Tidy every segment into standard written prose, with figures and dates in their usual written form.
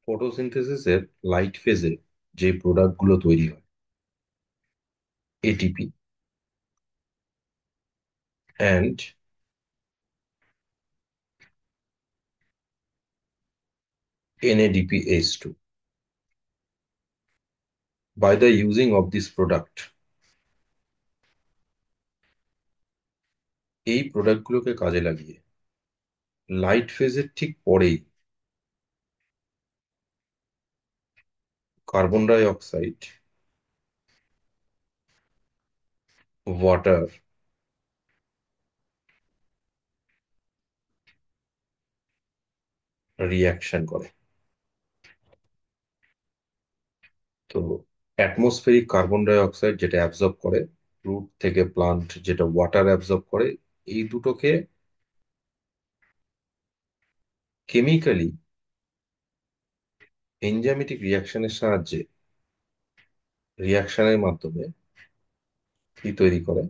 ফটোসিনথেসিসের light ফেজে যে প্রোডাক্টগুলো তৈরি হয়, ATP and NADPH2, by the using of this product, এই প্রোডাক্টগুলোকে কাজে লাগিয়ে লাইট ফেজের ঠিক পরেই carbon die oxide, water reaction করে। তো অ্যাটমসফেরিক কার্বন ডাই অক্সাইড যেটা অ্যাবজর্ব করে, রুট থেকে প্লান্ট যেটা ওয়াটার অ্যাবজর্ব করে, এই দুটোকে কেমিক্যালি এনজাইমেটিক রিয়াকশনের সাহায্যে, রিয়াকশনের মাধ্যমে কি তৈরি করে?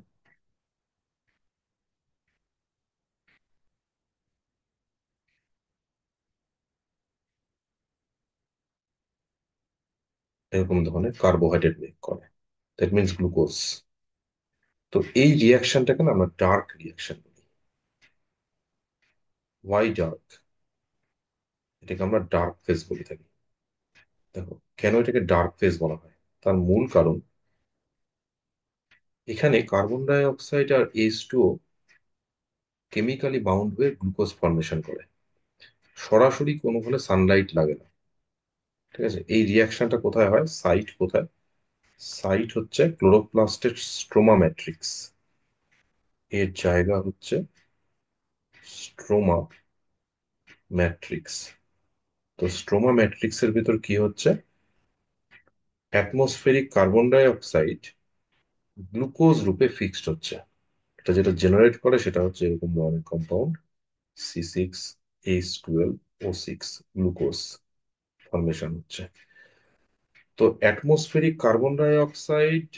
এরকম ধরনের কার্বোহাইড্রেট মেক করে, দ্যাট মিনস গ্লুকোজ। তো এই রিয়াকশনটাকে না আমরা ডার্ক রিয়াকশন বলি। Why dark? এটাকে আমরা ডার্ক ফেজ বলে থাকি। দেখো, কেন এটাকে ডার্ক ফেজ বলা হয়, তার মূল কারণ এখানে কার্বন ডাই অক্সাইড আর H2O কেমিক্যালি বাউন্ড হয়ে গ্লুকোজ ফর্মেশন করে। সরাসরি কোনোখানে সানলাইট লাগে না। ঠিক আছে, এই রিয়াকশনটা কোথায় হয়, সাইট কোথায়? সাইট হচ্ছে ক্লোরোপ্লাস্টের স্ট্রোমা ম্যাট্রিক্স। এর জায়গা হচ্ছে স্ট্রোমা ম্যাট্রিক্স। তো স্ট্রোমা ম্যাট্রিক্সের ভিতর কি হচ্ছে, atmospheric carbon die oxide glucose রূপে ফিক্সড হচ্ছে। এটা যেটা জেনারেট করে সেটা হচ্ছে এরকম ধরনের কম্পাউন্ড, C6H12O6, গ্লুকোজ ফর্মেশন হচ্ছে। তো অ্যাটমসফেরিক কার্বন ডাই অক্সাইড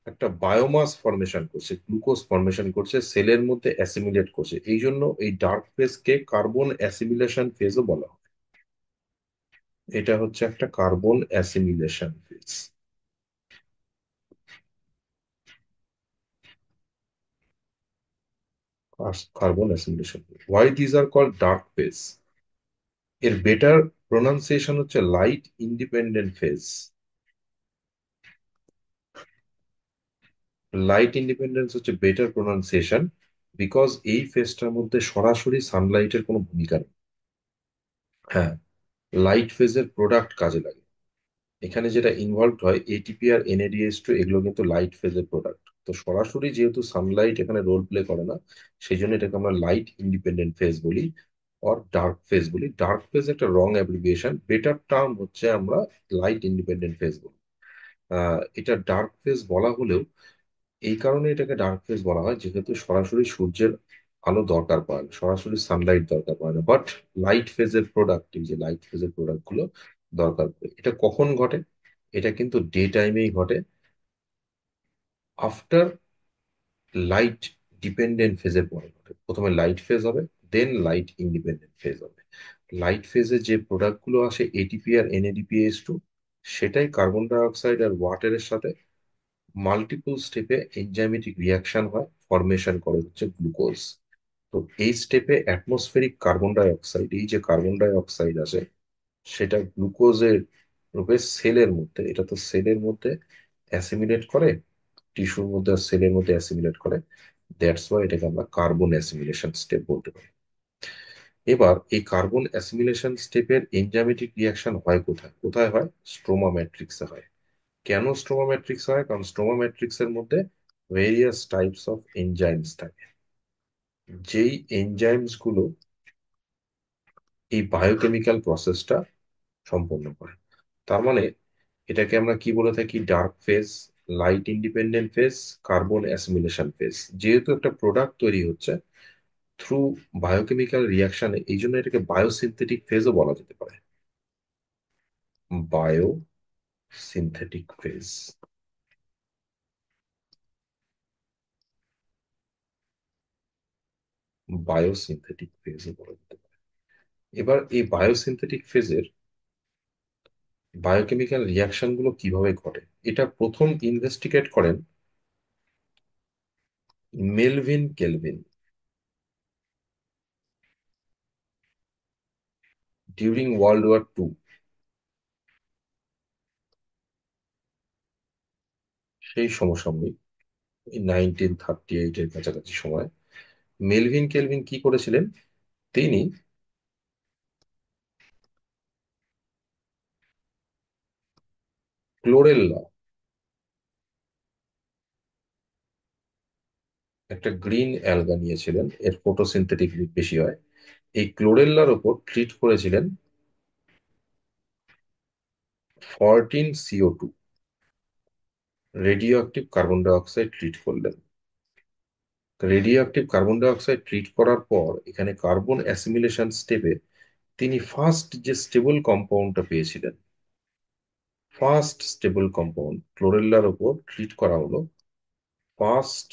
একটা বায়োমাস ফর্মেশন করছে, গ্লুকোজ ফর্মেশন করছে, সেলের মধ্যে অ্যাসিমিলেট করছে। এই জন্য এই ডার্ক ফেজকে কার্বন অ্যাসিমিলেশন ফেজও বলা হয়। এটা হচ্ছে একটা carbon assimilation phase. Carbon assimilation. Why these are called dark phase? এর বেটার প্রোনাউন্সিয়েশন হচ্ছে light independent phase. Light independence হচ্ছে বেটার প্রোনাউন্সিয়েশন, বিকজ এই ফেজটার মধ্যে সরাসরি সানলাইটের কোনো ভূমিকা নেই। হ্যাঁ, লাইট ফেজের প্রোডাক্ট কাজে লাগে। এখানে যেটা ইনভলভ হয়, এটিপি আর NADH2, এগুলো কিন্তু লাইট ফেজের প্রোডাক্ট। তো সরাসরি যেহেতু সানলাইট এখানে রোল প্লে করে না, সেই জন্য এটাকে আমরা লাইট ইন্ডিপেন্ডেন্ট ফেজ বলি, অর ডার্ক ফেজ বলি। ডার্ক ফেজ একটা রং অ্যাব্রিভিয়েশন, বেটার টার্ম হচ্ছে আমরা লাইট ইন্ডিপেন্ডেন্ট ফেজ বলি। এটা ডার্ক ফেজ বলা হলেও এই কারণে এটাকে ডার্ক ফেজ বলা হয়, যেহেতু সরাসরি সূর্যের আলো দরকার পড়ে না, সরাসরি সানলাইট দরকার পড়ে না, বাট লাইট ফেজের প্রোডাক্ট, যে লাইট ফেজের প্রোডাক্ট গুলো দরকার পড়ে। এটা কখন ঘটে? এটা কিন্তু ডে টাইমেই ঘটে, আফটার লাইট ডিপেন্ডেন্ট ফেজের পরে ঘটে। প্রথমে লাইট ফেজ হবে, দেন লাইট ইন্ডিপেন্ডেন্ট ফেজ হবে। লাইট ফেজে যে প্রোডাক্ট গুলো আসে, এটিপি আর NADPH2, সেটাই কার্বন ডাই অক্সাইড আর ওয়াটারের সাথে মাল্টিপল স্টেপে এনজাইমেটিক রিয়াকশন হয়, ফরমেশন করে হচ্ছে গ্লুকোজ। তো এই স্টেপে অ্যাটমসফেরিক কার্বন ডাই অক্সাইড, এই যে কার্বন ডাই অক্সাইড আছে, সেটা গ্লুকোজের রূপে সেলের মধ্যে, এটা তো সেলের মধ্যে অ্যাসিমিলেট করে, টিস্যুর মধ্যে আর সেলের মধ্যে অ্যাসিমিলেট করে। দ্যাটস ওয়াই এটাকে আমরা কার্বন অ্যাসিমিলেশন স্টেপ বলতে পারি। এবার এই কার্বন অ্যাসিমিলেশন স্টেপের এনজাইমেটিক রিয়াকশন হয় কোথায়? কোথায় হয়? স্ট্রোমা ম্যাট্রিক্সে হয়। কেন স্ট্রোমা ম্যাট্রিক্স হয়? কারণ স্ট্রোমা ম্যাট্রিক্সের মধ্যে ভেরিয়াস টাইপস অফ এনজাইমস থাকে, যেই এনজাইমস গুলো এই বায়োকেমিক্যাল প্রসেসটা সম্পন্ন করে। তার মানে এটাকে আমরা কি বলে থাকি, dark phase, light independent phase, carbon assimilation phase. যেহেতু একটা প্রোডাক্ট তৈরি হচ্ছে থ্রু বায়োকেমিক্যাল রিয়াকশনে, এই জন্য এটাকে বায়োসিনথেটিক ফেজও বলা যেতে পারে। বায়োসিনথেটিক ফেজ, বায়োসিনথেটিক ফেজও বলা যেতে পারে। এবার এই বায়োসিনথেটিক ফেজের বায়োকেমিক্যাল রিয়াকশন গুলো কিভাবে ঘটে, এটা প্রথম ইনভেস্টিগেট করেন Melvin Calvin during World War 2। সেই সমসাময়িক 1938-এর কাছাকাছি সময় মেলভিন কেলভিন কি করেছিলেন, তিনি ক্লোরেল্লা, একটা গ্রিন অ্যালগা নিয়েছিলেন, এর ফটোসিনথেটিক বেশি হয়। এই ক্লোরেল্লার ওপর ট্রিট করেছিলেন 14CO2, radio active carbon die oxide treat করলেন। Radio active carbon die oxide treat করার পর এখানে কার্বন অ্যাসিমিলেশন স্টেপে তিনি ফার্স্ট যে স্টেবল কম্পাউন্ডটা পেয়েছিলেন, ফার্স্ট স্টেবল কম্পাউন্ড ক্লোরেল্লার ওপর ট্রিট করা হলো, ফার্স্ট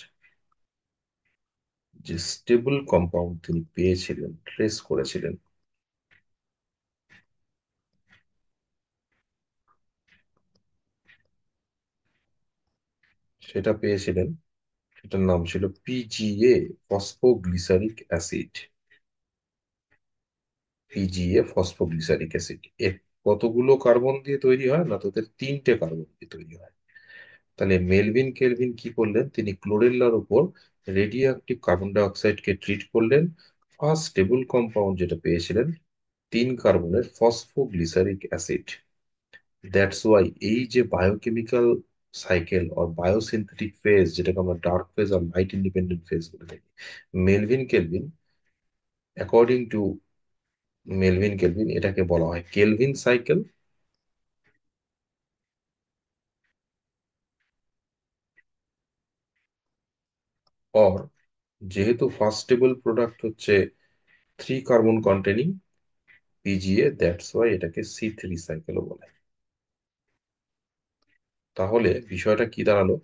যে স্টেবল কম্পাউন্ড তিনি পেয়েছিলেন, ট্রেস করেছিলেন, সেটা পেয়েছিলেন, সেটার নাম ছিল PGA, phosphoglyceric acid. PGA phosphoglyceric acid এর কতগুলো কার্বন দিয়ে তৈরি হয় না, তোদের 3টে কার্বন দিয়ে তৈরি হয়। তাহলে মেলভিন কেলভিন কি করলেন, তিনি ক্লোরেল্লার উপর radio active carbon die অক্সাইডকে treat করলেন, ফার্স্ট স্টেবল কম্পাউন্ড যেটা পেয়েছিলেন 3 কার্বনের ফসফোগ্লিসারিক অ্যাসিড। দ্যাটস ওয়াই এই যে বায়োকেমিক্যাল সাইকেল অর বায়োসিনথেটিক ফেজ, যেটাকে আমরা ডার্ক ফেজ আর লাইট ইন্ডিপেন্ডেন্ট ফেজ বলে থাকি, Melvin Calvin, according to Melvin Calvin এটাকে বলা হয় কেলভিন সাইকেল। অর যেহেতু ফার্স্ট স্টেবল প্রোডাক্ট হচ্ছে 3 carbon containing PGA, that's why এটাকে C3 সাইকেলও বলে। তাহলে বিষয়টা কি দাঁড়ালো,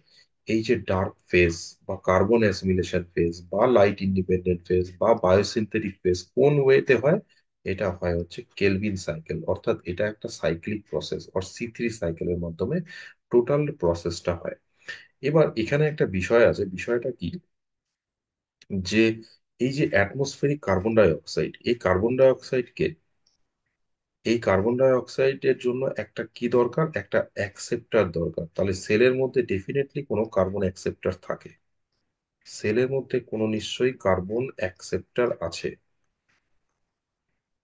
এই যে ডার্ক ফেজ বা কার্বন অ্যাসিমিলেশন ফেজ বা লাইট ইন্ডিপেন্ডেন্ট ফেজ বা বায়োসিনথেটিক ফেজ কোন ওয়েতে হয়, এটা হয় হচ্ছে কেলভিন সাইকেল, অর্থাৎ এটা একটা সাইক্লিক প্রসেস অর C3 সাইকেলের মাধ্যমে টোটাল প্রসেসটা হয়। এবার এখানে একটা বিষয় আছে, বিষয়টা কি, যে এই যে অ্যাটমসফেরিক কার্বন ডাই অক্সাইড, এই কার্বন ডাই অক্সাইডের জন্য একটা কি দরকার, একটা অ্যাকসেপ্টার দরকার। তাহলে সেলের মধ্যে ডেফিনেটলি কোনো কার্বন অ্যাকসেপ্টার থাকে, সেলের মধ্যে কোনো নিশ্চয়ই কার্বন অ্যাকসেপ্টার আছে,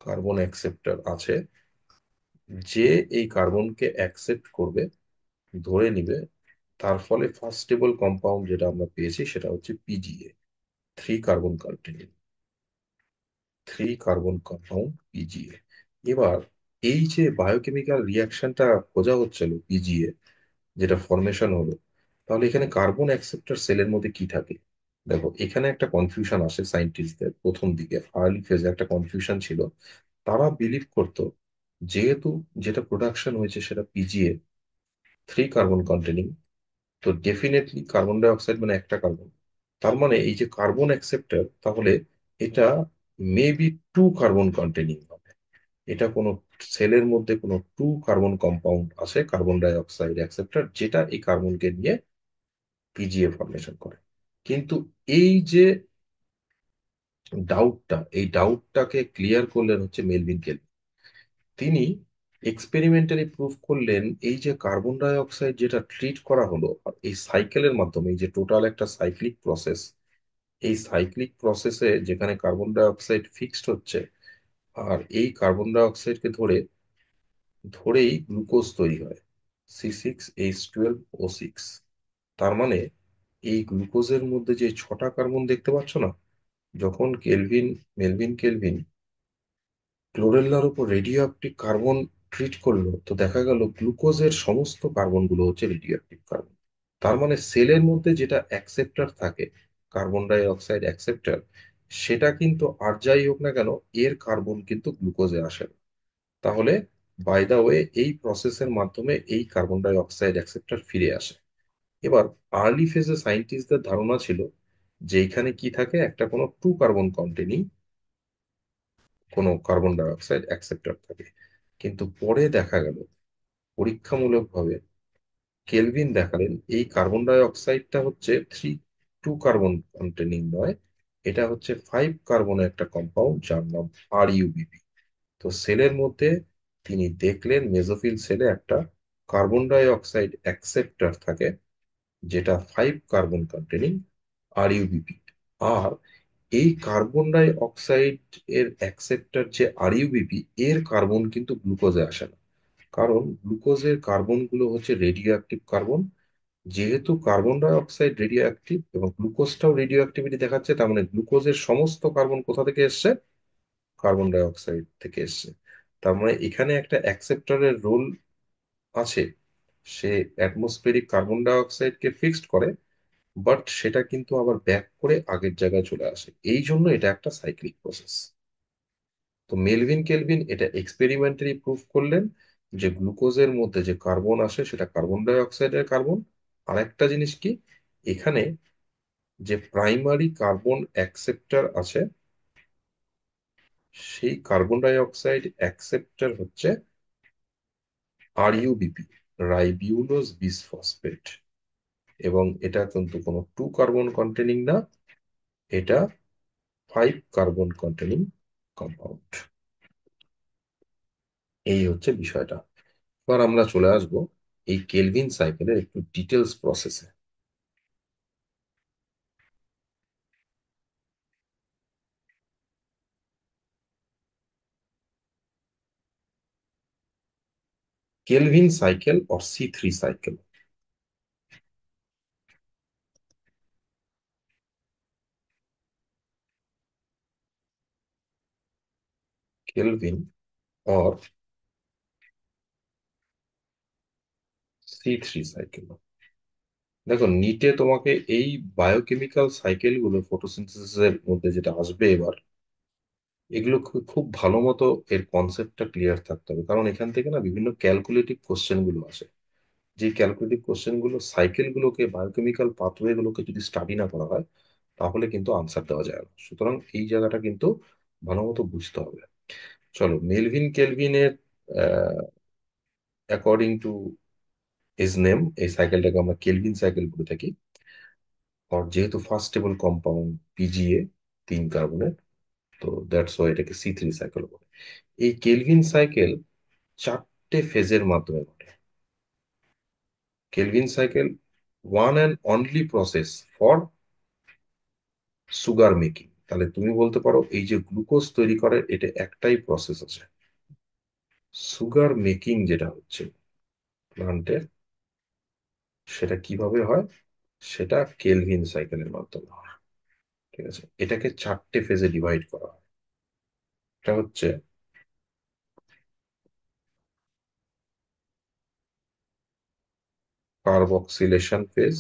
কার্বন অ্যাকসেপ্টার আছে, যে এই কার্বনকে অ্যাকসেপ্ট করবে, ধরে নিবে। তার ফলে ফার্স্ট স্টেবল কম্পাউন্ড যেটা আমরা পেয়েছি সেটা হচ্ছে PGA, 3 carbon continue, 3 carbon compound PGA. এবার এই যে বায়োকেমিক্যাল রিয়াকশনটা খোঁজা হচ্ছিল পিজিএ, যেটা ফরমেশন হলো, তাহলে এখানে কার্বন অ্যাকসেপ্টর সেলের মধ্যে কি থাকে। দেখো এখানে একটা কনফিউশন আসে সায়েন্টিস্টদের, প্রথম দিকে আর্লি ফেজে একটা কনফিউশন ছিল। তারা বিলিভ করতো যেহেতু যেটা প্রোডাকশন হয়েছে সেটা পিজিএ, 3 কার্বন কন্টেনিং, তো ডেফিনেটলি কার্বন ডাই অক্সাইড মানে একটা কার্বন, তার মানে এই যে কার্বন অ্যাকসেপ্টর, তাহলে এটা মেবি 2 কার্বন কন্টেনিং হবে। এটা কোনো সেলের মধ্যে কোনো 2 কার্বন কম্পাউন্ড আছে কার্বন ডাই অক্সাইড অ্যাকসেপ্টর, যেটা এই কার্বনকে নিয়ে পিজিএ ফর্মেশন করে। কিন্তু এই যে এই ডাউটটাকে ক্লিয়ার করলেন হচ্ছে মেলভিন কেলভিন। তিনি এক্সপেরিমেন্টালি প্রুভ করলেন এই যে কার্বন ডাই অক্সাইড যেটা ট্রিট করা হলো আর এই সাইকেলের মাধ্যমে, এই যে টোটাল একটা সাইক্লিক প্রসেস, এই সাইক্লিক প্রসেসে যেখানে কার্বন ডাই অক্সাইড ফিক্সড হচ্ছে, আর এই কার্বন ডাই অক্সাইডকে ধরেই গ্লুকোজ তৈরি হয়, C6H12O6। তার মানে এই গ্লুকোজের মধ্যে যে 6টা কার্বন দেখতে পাচ্ছ না, যখন মেলভিন কেলভিন ক্লোরেল্লার উপর রেডিও অ্যাক্টিভ কার্বন ট্রিট করলো, তো দেখা গেল গ্লুকোজের সমস্ত কার্বনগুলো হচ্ছে রেডিও অ্যাক্টিভ কার্বন। তার মানে সেলের মধ্যে যেটা অ্যাকসেপ্টার থাকে, কার্বন ডাই অক্সাইড অ্যাকসেপ্টার, সেটা কিন্তু আর যাই হোক না কেন এর কার্বন কিন্তু গ্লুকোজে আসে না। তাহলে বাই দা ওয়ে এই প্রসেসের মাধ্যমে এই কার্বন ডাই অক্সাইড অ্যাকসেপ্টার ফিরে আসে। এবার আর্লি ফেজে সায়েন্টিস্টদের ধারণা ছিল যে এখানে কি থাকে, একটা কোনো 2 কার্বন কন্টেনিং কোনো কার্বন ডাই অক্সাইড অ্যাকসেপ্টর থাকে। কিন্তু পরে দেখা গেল পরীক্ষামূলকভাবে কেলভিন দেখালেন এই কার্বন ডাই অক্সাইডটা হচ্ছে 3 2 কার্বন কন্টেনিং নয়, এটা হচ্ছে 5 কার্বনের একটা কম্পাউন্ড যার নাম RuBp। তো সেলের মধ্যে তিনি দেখলেন মেসোফিল সেলে একটা কার্বন ডাই অক্সাইড অ্যাকসেপ্টর থাকে, যেটা 5 কার্বন কন্টেনিং RuBp। আর এই কার্বন ডাই অক্সাইড এর অ্যাকসেপ্টর যে RuBp, এর কার্বন কিন্তু গ্লুকোজে আসে না। কারণ গ্লুকোজের কার্বন গুলো হচ্ছে রেডিও অ্যাক্টিভ কার্বন। যেহেতু carbon die oxide radio active এবং গ্লুকোজটাও রেডিও অ্যাক্টিভিটি দেখাচ্ছে, তার মানে গ্লুকোজের সমস্ত কার্বন কোথা থেকে এসছে? কার্বন ডাই অক্সাইড থেকে এসছে। তার মানে এখানে একটা অ্যাকসেপ্টরের রোল আছে। সে অ্যাটমসফেরিক কার্বন ডাই অক্সাইডকে ফিক্সড করে, বাট সেটা কিন্তু আবার ব্যাক করে আগের জায়গায় চলে আসে। এই জন্য এটা একটা সাইক্লিক প্রসেস। তো মেলভিন কেলভিন এটা এক্সপেরিমেন্টালি প্রুভ করলেন যে গ্লুকোজের মধ্যে যে কার্বন আসে সেটা কার্বন ডাই অক্সাইডের কার্বন। আর একটা জিনিস কি, এখানে যে প্রাইমারি কার্বন অ্যাকসেপ্টর আছে, সেই কার্বন ডাই অক্সাইড অ্যাকসেপ্টর হচ্ছে RuBp, রাইবিউলোজ বিসফসফেট। এবং এটা কিন্তু কোনো 2 কার্বন কন্টেনিং না, এটা 5 কার্বন কন্টেনিং কম্পাউন্ড। এই হচ্ছে বিষয়টা। এবার আমরা চলে আসবো এই কেলভিন সাইকেলের একটু ডিটেলস প্রসেসে। Calvin cycle or C3 cycle. Calvin or C3 cycle. দেখো নিটে তোমাকে এই বায়োকেমিক্যাল সাইকেল গুলো ফটোসিনথেসিসের মধ্যে যেটা আসবে এবার, এগুলো খুব ভালো মতো এর কনসেপ্টটা ক্লিয়ার থাকতে হবে, কারণ এখান থেকে না বিভিন্ন ক্যালকুলেটিভ কোশ্চেন গুলো আসে। যে ক্যালকুলেটিভ কোশ্চেন গুলো সাইকেল গুলোকে, বায়োকেমিক্যাল পাথওয়ে গুলোকে যদি স্টাডি না করা হয়, তাহলে কিন্তু আনসার দেওয়া যায় না। সুতরাং এই জায়গাটা কিন্তু ভালো মতো বুঝতে হবে। চলো, মেলভিন কেলভিনের অ্যাকর্ডিং টু হিজ নেম এই সাইকেলটাকে আমরা কেলভিন সাইকেল বলে থাকি। আর যেহেতু ফার্স্ট স্টেবল কম্পাউন্ড PGA, 3 কার্বনের, তো দ্যাটস ওয়াই এটাকে C3 সাইকেল বলে। এই কেলভিন সাইকেল 4টে ফেজের মাধ্যমে ঘটে। Kelvin cycle one and only process for sugar making. তাহলে তুমি বলতে পারো এই যে গ্লুকোজ তৈরি করে এটা একটাই প্রসেস আছে। সুগার মেকিং যেটা হচ্ছে প্লান্টের, সেটা কিভাবে হয়? সেটা কেলভিন সাইকেলের মাধ্যমে হয়। ঠিক আছে, এটাকে 4টে ফেজে ডিভাইড করা হয়। এটা হচ্ছে কার্বক্সিলেশন ফেজ,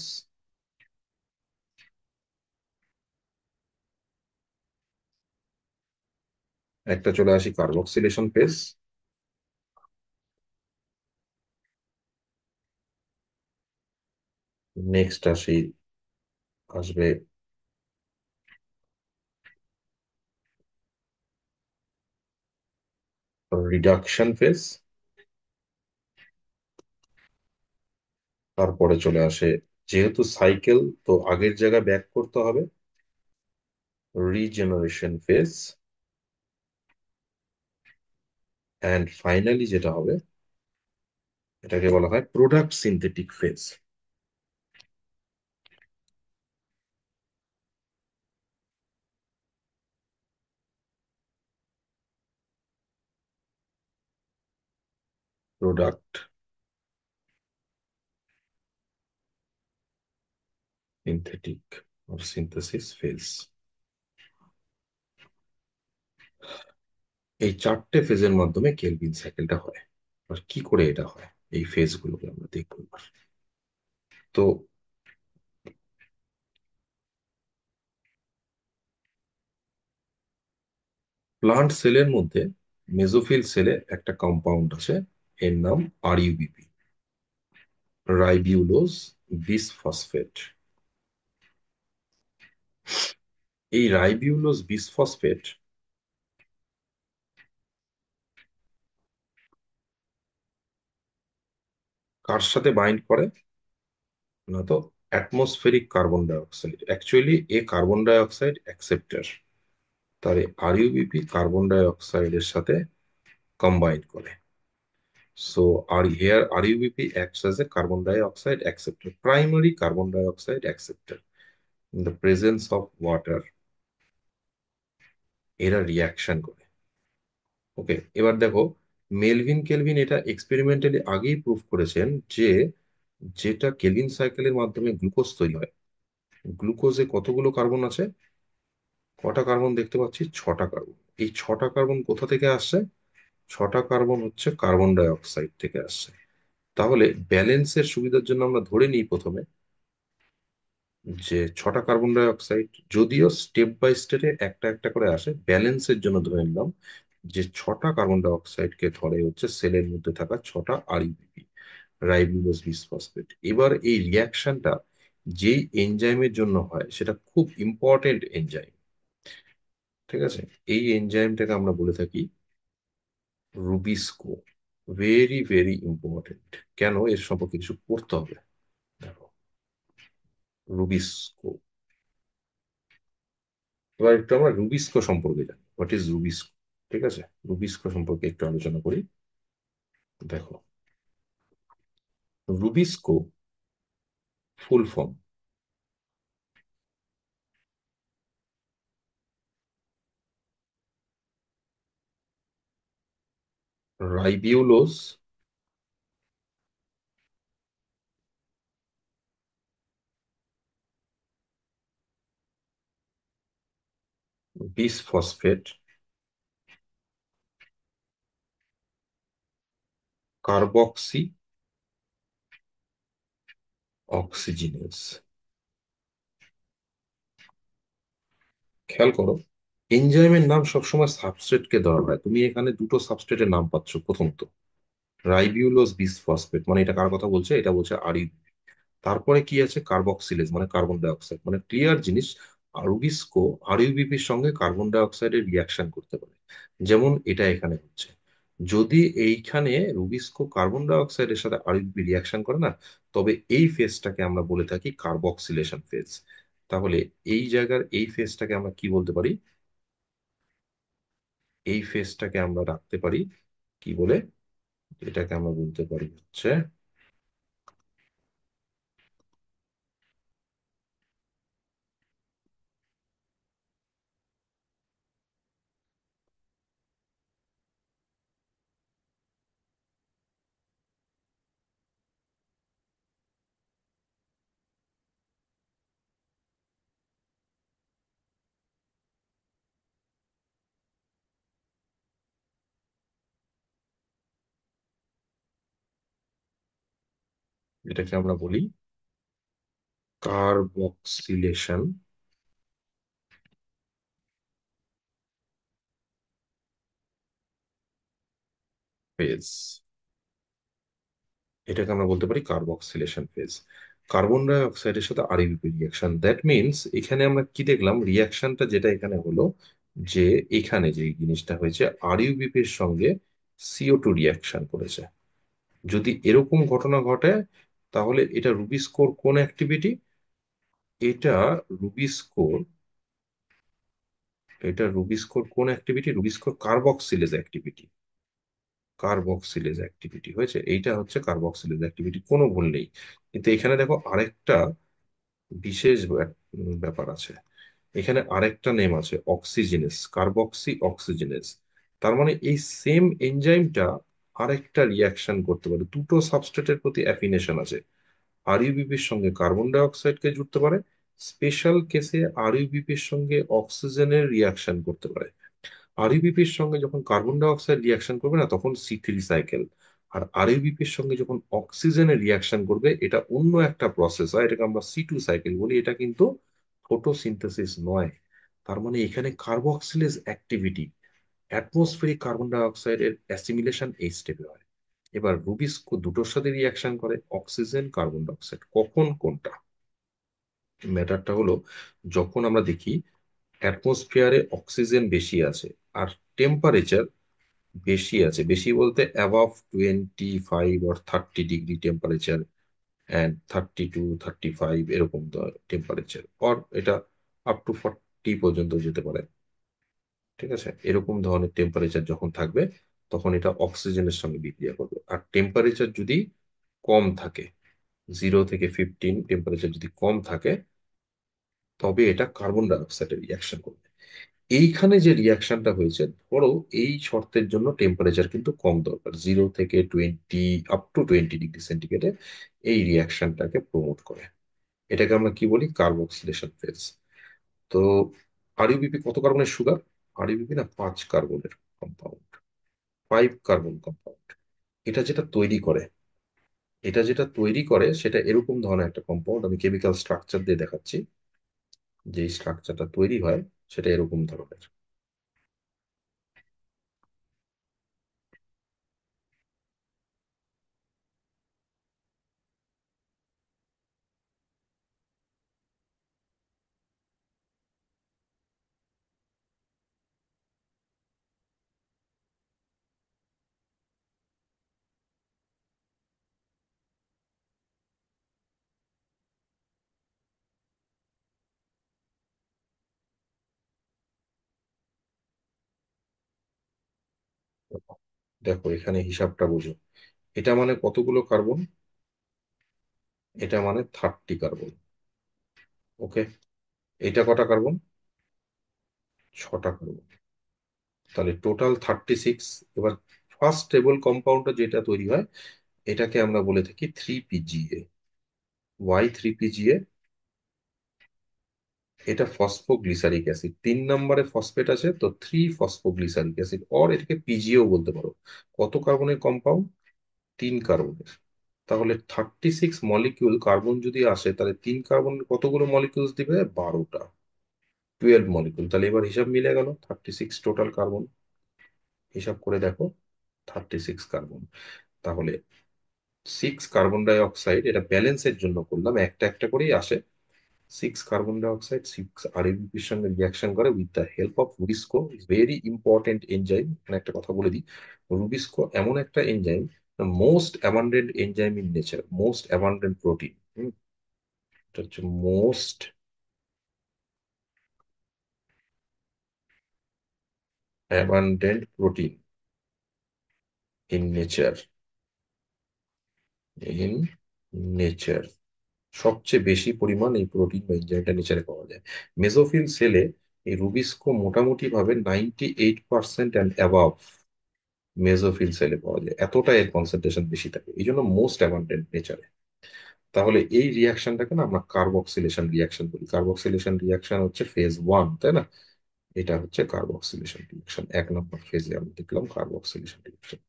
একটা চলে আসি কার্বক্সিলেশন ফেজ, নেক্সট আসবে রিডাকশন ফেজ, তারপরে চলে আসে, যেহেতু সাইকেল তো আগের জায়গায় ব্যাক করতে হবে, রিজেনারেশন ফেজ, অ্যান্ড ফাইনালি যেটা হবে এটাকে বলা হয় product synthetic phase. Product synthetic or synthesis phase. এই 4টে ফেজের মাধ্যমে কেলভিন সাইকেলটা হয়। আর কি করে এটা হয়, এই ফেজ গুলোকে আমরা দেখবো এবার। তো প্লান্ট সেলের মধ্যে মেসোফিল সেলে একটা কম্পাউন্ড আছে, এর নাম RuBp, রাইবিউলোজ বিসফসফেট। এই রাইবিউলোজ বিসফসফেট কার সাথে বাইন্ড করে? না তো, অ্যাটমসফেরিক কার্বন ডাইঅক্সাইড, অ্যাকচুয়ালি এ কার্বন ডাইঅক্সাইড অ্যাকসেপ্টার, তাহলে আরইউবিপি কার্বন ডাইঅক্সাইডের সাথে কম্বাইন করে। So here RUBP acts as a carbon dioxide acceptor, primary carbon dioxide acceptor. In the presence of water, এরা reaction করে। ওকে, এবার দেখো, মেলভিন কেলভিন এটা experimentally আগেই prove করেছেন যে যেটা কেলভিন সাইকেলের মাধ্যমে গ্লুকোজ তৈরি হয়, গ্লুকোজে কতগুলো কার্বন আছে? কটা কার্বন দেখতে পাচ্ছি? ছটা কার্বন। এই ছটা কার্বন কোথা থেকে আসছে? ছটা কার্বন হচ্ছে কার্বন ডাই অক্সাইড থেকে আসছে। তাহলে ব্যালেন্সের সুবিধার জন্য আমরা ধরে নিই প্রথমে যে ছটা কার্বন ডাই অক্সাইড, যদিও স্টেপ বাই স্টেপে একটা একটা করে আসে, ব্যালেন্সের জন্য ধরে নিলাম যে ছটা কার্বন ডাই অক্সাইডকে ধরে হচ্ছে সেলের মধ্যে থাকা ছটা আরইউবিপি, রাইবোজ বিসফসফেট। এবার এই রিয়াকশনটা যেই এনজাইমের জন্য হয় সেটা খুব ইম্পর্টেন্ট এনজাইম, ঠিক আছে? এই এনজাইমটাকে আমরা বলে থাকি রুবিস্কো। Very very important. কেন? এর সম্পর্কে কিছু পড়তে হবে। দেখো, রুবিস্কো। এবার একটু আমরা রুবিস্কো সম্পর্কে জানি, হোয়াট ইজ রুবিস্কো। ঠিক আছে, রুবিস্কো সম্পর্কে একটু আলোচনা করি। দেখো, rubisco full form ribulose bisphosphate carboxy oxygenase. খেয়াল করো, এনজাইমের নাম সবসময় সাবস্ট্রেটকে ধরা হয়। তুমি এখানে দুটো সাবস্ট্রেটের নাম পাচ্ছ। প্রথমত রাইবিউলোজ বিসফসফেট, মানে এটা কার কথা বলছে? এটা বলছে আরি। তারপরে কি আছে? কার্বক্সিলেজ, মানে কার্বন ডাই অক্সাইড, মানে ক্লিয়ার জিনিস। রুবিস্কো আরইউবিপির সঙ্গে কার্বন ডাই অক্সাইডের রিয়াকশন করতে পারে, যেমন এটা এখানে হচ্ছে। যদি এইখানে রুবিস্কো কার্বন ডাই অক্সাইডের সাথে আরইউবিপি রিয়াকশন করে না, তবে এই ফেজটাকে আমরা বলে থাকি কার্বক্সিলেশন ফেজ। তাহলে এই জায়গার এই ফেজটাকে আমরা কি বলতে পারি? এই ফেজটাকে আমরা রাখতে পারি কি বলে? এটাকে আমরা বলতে পারি হচ্ছে, এটাকে আমরা বলি কার্বক্সিলেশন ফেজ। এটাকে আমরা বলতে পারি কার্বক্সিলেশন ফেজ। কার্বন ডাই অক্সাইডের সাথে আরইউপি রিয়াকশন, দ্যাট মিনস এখানে আমরা কি দেখলাম? রিয়াকশনটা যেটা এখানে হলো, যে এখানে যে জিনিসটা হয়েছে, আরইউবিপির সঙ্গে সিও2 রিয়াকশন করেছে। যদি এরকম ঘটনা ঘটে, তাহলে এটা রুবিস্কোর কোন অ্যাক্টিভিটি? এটা রুবিস্কোর এটা রুবিস্কোর কোন অ্যাক্টিভিটি? রুবিস্কোর কার্বক্সিলেজ অ্যাক্টিভিটি। কার্বক্সিলেজ অ্যাক্টিভিটি হয়েছে, এইটা হচ্ছে কার্বক্সিলেজ অ্যাক্টিভিটি, কোনো ভুল নেই। কিন্তু এখানে দেখো আরেকটা বিশেষ ব্যাপার আছে। এখানে আরেকটা নেম আছে, অক্সিজেনেস, কার্বক্সি অক্সিজেনেস। তার মানে এই সেম এনজাইমটা আরেকটা রিয়াকশন করতে পারে। দুটো সাবস্ট্রেটের প্রতি অ্যাফিনেশন আছে। আরইউবিপির সঙ্গে কার্বন ডাই অক্সাইডকে জুড়তে পারে, স্পেশাল কেসে আরইউবিপির সঙ্গে অক্সিজেনের রিয়াকশন করতে পারে। আরইউবিপির সঙ্গে যখন কার্বন ডাই অক্সাইড রিয়াকশন করবে না, তখন সি3 সাইকেল। আর আরইউবিপির সঙ্গে যখন অক্সিজেনের রিয়াকশন করবে, এটা অন্য একটা প্রসেস হয়, এটাকে আমরা সি2 সাইকেল বলি। এটা কিন্তু ফটোসিনথেসিস নয়। তার মানে এখানে carboxylase activity, atmospheric carbon die অক্সাইডের অ্যাসিমিলেশন এই স্টেপে হয়। এবার রুবিস্কো দুটোর সাথে রিয়াকশন করে, অক্সিজেন কার্বন ডাই অক্সাইড। কখন কোনটা? ম্যাটারটা হলো, যখন আমরা দেখি অ্যাটমসফিয়ারে অক্সিজেন বেশি আছে আর টেম্পারেচার বেশি আছে, বেশি বলতে above 25 or 30 degree temperature, and 32 35 এরকম টেম্পারেচার, অর এটা আপ টু 40 পর্যন্ত যেতে পারে। ঠিক আছে, এরকম ধরনের টেম্পারেচার যখন থাকবে তখন এটা অক্সিজেনের সঙ্গে বিক্রিয়া করবে। আর টেম্পারেচার যদি কম থাকে, 0 থেকে 15 টেম্পারেচার যদি কম থাকে, তবে এটা কার্বন ডাই অক্সাইডের রিয়াকশন করবে। এইখানে যে রিয়াকশনটা হয়েছে, ধরো এই শর্তের জন্য টেম্পারেচার কিন্তু কম দরকার, 0 থেকে 20 আপ টু 20 ডিগ্রি সেন্টিগ্রেডে এই রিয়াকশনটাকে প্রমোট করে। এটাকে আমরা কি বলি, কার্বক্সিলেশন ফেজ। তো আরইউবিপি কত কার্বনের সুগার? আরইউবিপি না 5 কার্বনের কম্পাউন্ড, 5 কার্বন কম্পাউন্ড। এটা যেটা তৈরি করে, এটা যেটা তৈরি করে সেটা এরকম ধরনের একটা কম্পাউন্ড, আমি কেমিক্যাল স্ট্রাকচার দিয়ে দেখাচ্ছি। যে স্ট্রাকচারটা তৈরি হয় সেটা এরকম ধরনের। দেখো এখানে হিসাবটা বোঝো, এটা মানে কতগুলো কার্বন, এটা মানে 30 কার্বন। ওকে, এটা কটা কার্বন? 6টা কার্বন। তাহলে টোটাল 36। এবার ফার্স্ট স্টেবল কম্পাউন্ডটা যেটা তৈরি হয়, এটাকে আমরা বলে থাকি 3PGA। Y 3PGA? এটা ফসফোগ্লিসারিক অ্যাসিড, 3 নম্বরে ফসফেট আছে তো 3 ফসফোগ্লিসারিক অ্যাসিড, অর এটাকে পিজিও বলতে পারো। কত কার্বনের কম্পাউন্ড? 3 কার্বনের। তাহলে 36 মলিকিউল কার্বন যদি আসে, তাহলে 3 কার্বনের কতগুলো মলিকিউলস দিবে? 12টা, 12 মলিকিউল। তাহলে এবার হিসাব মিলে গেল, 36 টোটাল কার্বন। হিসাব করে দেখো, 36 কার্বন। তাহলে 6 কার্বন ডাই অক্সাইড, এটা ব্যালেন্সের জন্য করলাম, একটা একটা করেই আসে। 6 কার্বন ডাই অক্সাইড 6 আরএবিপির সঙ্গে রিয়াকশন করে with the help of rubisco. Very important enzyme. এখানে একটা কথা বলে দিই, রুবিস্কো এমন একটা enzyme, most abundant enzyme in nature, most abundant protein. এটা হচ্ছে most abundant protein in nature, in nature. সবচেয়ে বেশি পরিমাণ এই প্রোটিন বা এনজাইমটা নেচারে পাওয়া যায়। মেসোফিল সেলে এই রুবিস্কো মোটামুটি ভাবে 98% অ্যান্ড অ্যাবাভ মেসোফিল সেলে পাওয়া যায়, এতটা এর কনসেন্ট্রেশন বেশি থাকে, এই জন্য মোস্ট অ্যাবান্ডেন্ট নেচারে। তাহলে এই রিয়াকশনটাকে না আমরা কার্বক্সিলেশন রিয়াকশন বলি। কার্বক্সিলেশন রিয়াকশন হচ্ছে ফেজ 1, তাই না? এটা হচ্ছে কার্বক্সিলেশন রিয়াকশন, 1 নম্বর ফেজে আমরা দেখলাম carboxylation reaction.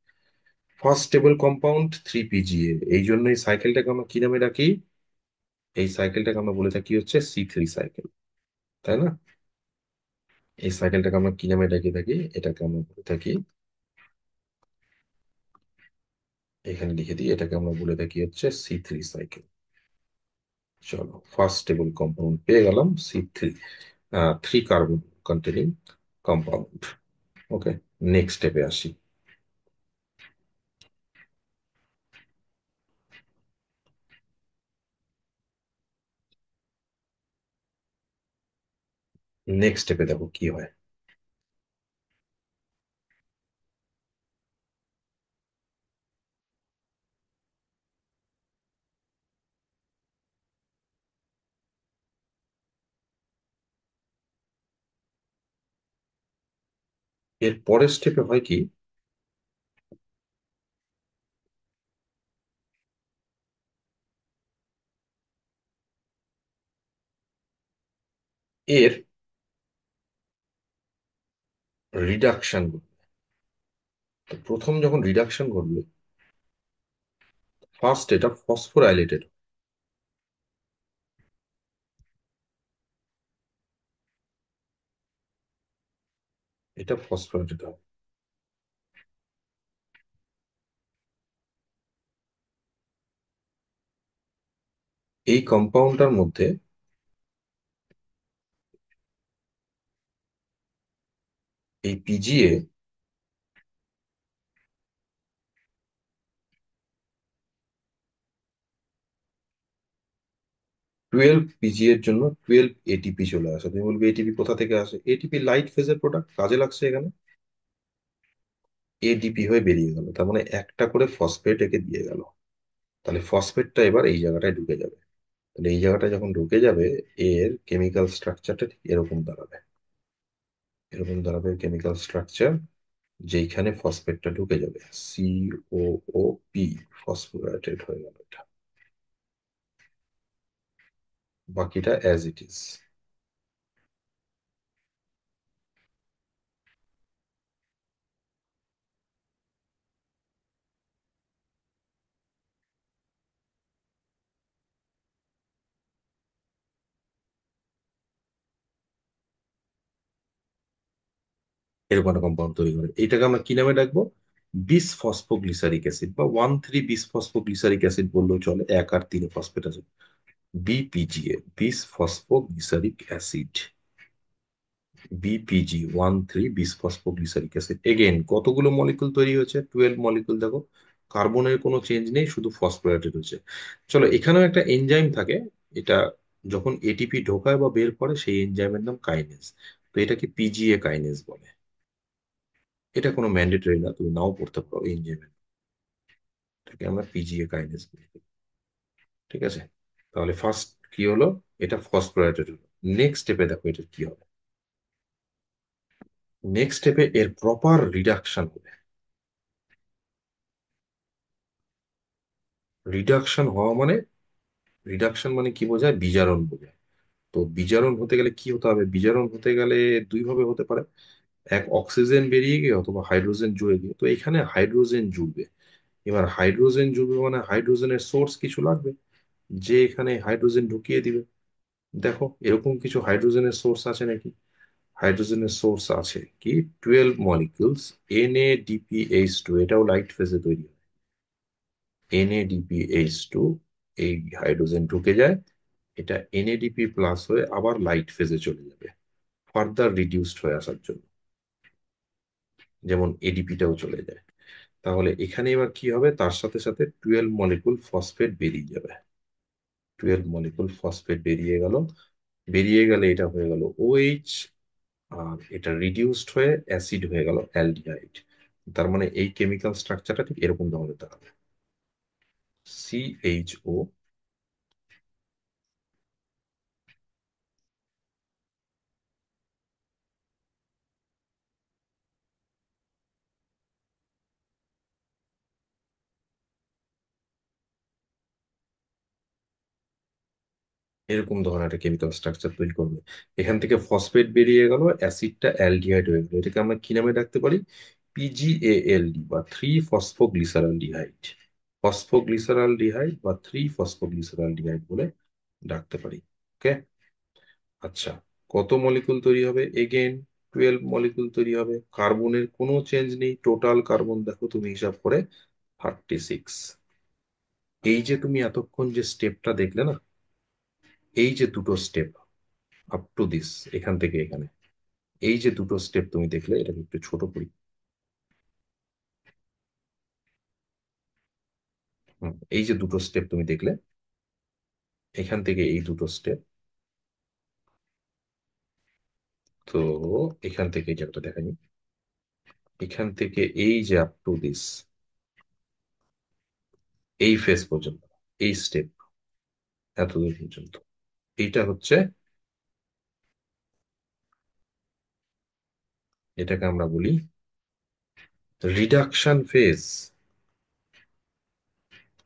First stable compound 3PGA, এই জন্য এই সাইকেলটাকে আমরা কি নামে ডাকি? এই সাইকেলটাকে আমরা বলে থাকি হচ্ছে C3 সাইকেল, তাই না? এই সাইকেলটাকে আমরা কি নামে ডাকি থাকি? এটাকে আমরা বলে থাকি, এখানে লিখে দিই, এটাকে আমরা বলে থাকি হচ্ছে C3 সাইকেল। চলো, ফার্স্ট স্টেবল কম্পাউন্ড পেয়ে গেলাম, C3, 3 কার্বন কন্টেনিং কম্পাউন্ড। ওকে, নেক্সট স্টেপে আসি। নেক্সট স্টেপে দেখো কি হয়। এর পরের স্টেপে হয় কি, এর রিডাকশন ঘটবে। তো প্রথম যখন রিডাকশন ঘটবে, ফার্স্ট এটা ফসফোরাইলেটেড, এটা ফসফোরাইলেটেড হবে। এই কম্পাউন্ডটার মধ্যে এই পিজিএ টুয়েলভ পিজি এর জন্য 12 এটিপি চলে আসে। তুমি বলবে এটিপি কোথা থেকে আসে? এটিপি লাইট ফেজের প্রোডাক্ট, কাজে লাগছে এখানে। এডিপি হয়ে বেরিয়ে গেল, তার মানে একটা করে ফসফেট একে দিয়ে গেল। তাহলে ফসফেটটা এবার এই জায়গাটায় ঢুকে যাবে। তাহলে এই জায়গাটা যখন ঢুকে যাবে, এর কেমিক্যাল স্ট্রাকচারটা ঠিক এরকম দাঁড়াবে। এরকম দাঁড়াবে কেমিক্যাল স্ট্রাকচার, যেইখানে ফসফেটটা ঢুকে যাবে। COO, ফসফোরাইলেটেড হয়ে গেল এটা। বাকিটা অ্যাজ ইট ইজ। এরকম একটা কম্পাউন্ড তৈরি করে, এটাকে আমরা কি নামে ডাকবো? বিস ফসফোগ্লিসারিক অ্যাসিড, বা 1,3 বিস ফসফোগ্লিসারিক অ্যাসিড বললেও চলে, 1 আর 3 ফসফেট আছে। বিপিজিএ, বিস phosphoglyceric acid. বিপিজি 1,3 bisphosphoglyceric acid. Again কতগুলো মলিকুল তৈরি হয়েছে? 12 মলিকুল। দেখো, কার্বনের কোনো চেঞ্জ নেই, শুধু ফসফোরাইলেটেড হয়েছে। চলো, এখানেও একটা এনজাইম থাকে। এটা যখন এটিপি ঢোকায় বা বের করে, সেই এনজাইমের নাম কাইনেজ। তো এটাকে পিজিএ কাইনেজ বলে। এটা কোনো ম্যান্ডেটরি না, তুমি নাও পড়তে পারো এই এনজাইমের। এটাকে আমরা পিজিএ কাইনেজ বলি। ঠিক আছে? তাহলে ফার্স্ট কি হলো? এটা ফসফোরাইলেটেড হলো। নেক্সট স্টেপে দেখো এটা কি হবে। নেক্সট স্টেপে এর প্রপার রিডাকশন হবে। রিডাকশন হওয়া মানে, রিডাকশন মানে কি বোঝায়? বিজারণ বোঝায়। তো বিজারণ হতে গেলে কি হতে হবে? বিজারণ হতে গেলে দুই ভাবে হতে পারে। এক, অক্সিজেন বেরিয়ে গিয়ে, অথবা হাইড্রোজেন জুড়ে গিয়ে। তো এখানে হাইড্রোজেন জুড়বে। এবার হাইড্রোজেন জুড়বে মানে হাইড্রোজেনের সোর্স কিছু লাগবে, যে এখানে হাইড্রোজেন ঢুকিয়ে দিবে। দেখো, এরকম কিছু হাইড্রোজেনের সোর্স আছে নাকি? হাইড্রোজেনের সোর্স আছে কি? 12 মলিকিউলস NADPH2, এটাও লাইট ফেজে তৈরি হয়। NADPH2, এই হাইড্রোজেন ঢুকে যায়, এটা NADP প্লাস হয়ে আবার লাইট ফেজে চলে যাবে, ফার্দার রিডিউসড হয়ে আসার জন্য। যেমন এডিপিটাও চলে যায়। তাহলে এখানে এবার কি হবে? তার সাথে সাথে 12 মলিকুল ফসফেট বেরিয়ে যাবে। 12 মলিকুল ফসফেট বেরিয়ে গেল। বেরিয়ে গেলে এটা হয়ে গেল OH, আর এটা রিডিউসড হয়ে অ্যাসিড হয়ে গেল অ্যালডিহাইড। তার মানে এই কেমিক্যাল স্ট্রাকচারটা ঠিক এরকম ধরনের দাঁড়াবে। CHO, এরকম ধরনের একটা কেমিক্যাল স্ট্রাকচার তৈরি করবে। এখান থেকে ফসফেট বেরিয়ে গেল, অ্যাসিডটা অ্যালডিহাইড হয়ে গেল। এটাকে আমরা কি নামে ডাকতে পারি? PGALD, বা 3 ফসফোগ্লিসারালডিহাইড। ফসফোগ্লিসারালডিহাইড বা 3 ফসফোগ্লিসারালডিহাইড বলে ডাকতে পারি। ওকে। আচ্ছা, কত মলিকুল তৈরি হবে? এগেন 12 মলিকুল তৈরি হবে। কার্বনের কোনো চেঞ্জ নেই, টোটাল কার্বন দেখো তুমি হিসাব করে 36। এই যে তুমি এতক্ষণ যে স্টেপটা দেখলে না, এই যে দুটো স্টেপ আপ টু দিস, এখান থেকে এখানে, এই যে দুটো স্টেপ তুমি দেখলে, এটাকে একটু ছোট করি। এই যে দুটো স্টেপ তুমি দেখলে, এখান থেকে এই দুটো স্টেপ, তো এখান থেকে এই জায়গাটা দেখানি, এখান থেকে এই যে আপ টু দিস, এই ফেজ পর্যন্ত, এই স্টেপ এতদূর পর্যন্ত, এইটা হচ্ছে, এটাকে আমরা বলি রিডাকশন ফেজ।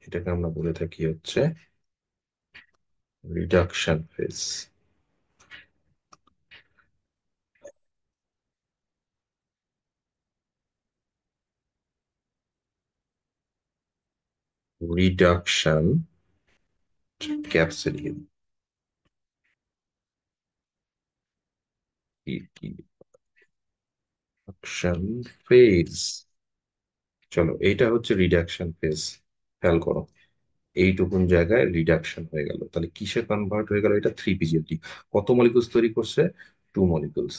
এটাকে আমরা বলে থাকি হচ্ছে রিডাকশন ফেজ। রিডাকশন, ক্যাপসে লিখে দিই, রিডাকশন ফেজ। চলো, এইটা হচ্ছে রিডাকশন ফেজ। খেয়াল করো, এইটুকুন জায়গায় রিডাকশন হয়ে গেল। তাহলে কিসে কনভার্ট হয়ে গেল? এটা 3 পিজিএলডি। কত মলিকুলস তৈরি করছে? 2 মলিকুলস।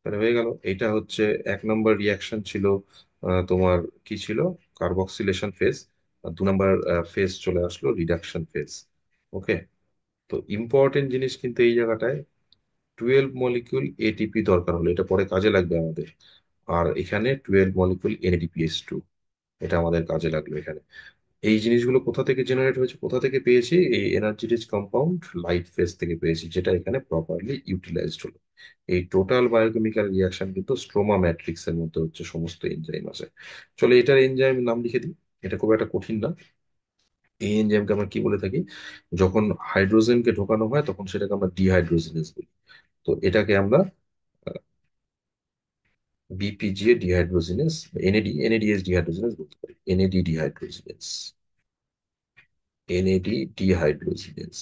তাহলে হয়ে গেল। এটা হচ্ছে 1 নম্বর রিয়াকশন ছিল। তোমার কি ছিল? Carboxylation phase. আর 2 নম্বর ফেজ চলে আসলো রিডাকশন ফেজ। ওকে। তো ইম্পর্টেন্ট জিনিস কিন্তু এই জায়গাটায় 12 মলিকিউল এটিপি দরকার হলো, এটা পরে কাজে লাগবে আমাদের। আর এখানে 12 মলিকিউল এনএডিপিএস টু, এটা আমাদের কাজে লাগলো এখানে। এই জিনিসগুলো কোথা থেকে জেনারেট হয়েছে, কোথা থেকে পেয়েছি? এই energy rich compound light phase থেকে পেয়েছি, যেটা এখানে প্রপারলি ইউটিলাইজড হলো। এই টোটাল বায়োকেমিক্যাল রিয়াকশন কিন্তু স্ট্রোমা ম্যাট্রিক্স এর মধ্যে হচ্ছে সমস্ত এনজাইম আছে। চলো এটার এনজাইম নাম লিখে দিই, এটা খুব একটা কঠিন না। এই এনজাইমকে আমরা কি বলে থাকি? যখন হাইড্রোজেনকে ঢোকানো হয় তখন সেটাকে আমরা ডিহাইড্রোজেনেজ বলি। তো এটাকে আমরা বিপিজিএ ডিহাইড্রোজেনেস, এনএডিএস ডিহাইড্রোজেনেস বলতে পারি, এনএডি ডিহাইড্রোজেনেস, এনএডি ডিহাইড্রোজেনেস।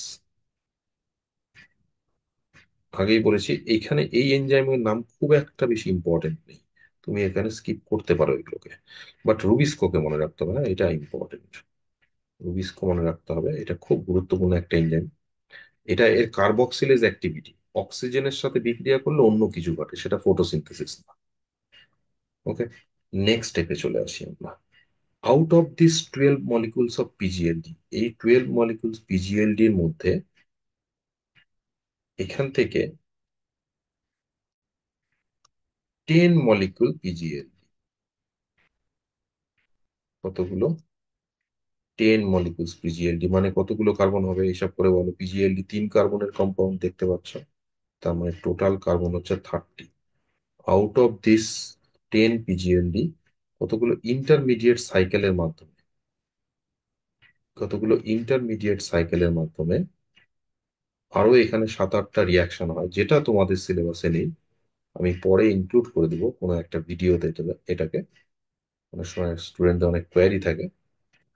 আগেই বলেছি এইখানে এই এনজাইমের নাম খুব একটা বেশি ইম্পর্টেন্ট নেই, তুমি এখানে স্কিপ করতে পারো এগুলোকে। বাট রুবিস্কোকে মনে রাখতে হবে, হ্যাঁ এটা ইম্পর্টেন্ট। রুবিস্কো মনে রাখতে হবে, এটা খুব গুরুত্বপূর্ণ একটা এনজাইম। এটা এর কার্বক্সিলেজ অ্যাক্টিভিটি, অক্সিজেনের সাথে বিক্রিয়া করলে অন্য কিছু ঘটে, সেটা ফটোসিনথেসিস না। ওকে, নেক্সট স্টেপে চলে আসি আমরা। Out of this 12 molecules of PGLD, এই 12 মলিকুলস পিজিএলডি এর মধ্যে এখান থেকে 10 মলিকুল পিজিএলডি, কতগুলো? 10 মলিকুলস পিজিএলডি মানে কতগুলো কার্বন হবে হিসাব করে বলো। পিজিএলডি 3 কার্বনের কম্পাউন্ড দেখতে পাচ্ছ, তার মানে টোটাল কার্বন হচ্ছে 30। আউট অফ দিস 10 পিজিএলডি কতগুলো ইন্টারমিডিয়েট সাইকেলের মাধ্যমে, কতগুলো ইন্টারমিডিয়েট সাইকেলের মাধ্যমে আরো এখানে 7-8টা রিয়াকশন হয়, যেটা তোমাদের সিলেবাসে নেই। আমি পরে ইনক্লুড করে দিব কোনো একটা ভিডিওতে এটাকে। অনেক সময় স্টুডেন্টদের অনেক কোয়ারি থাকে,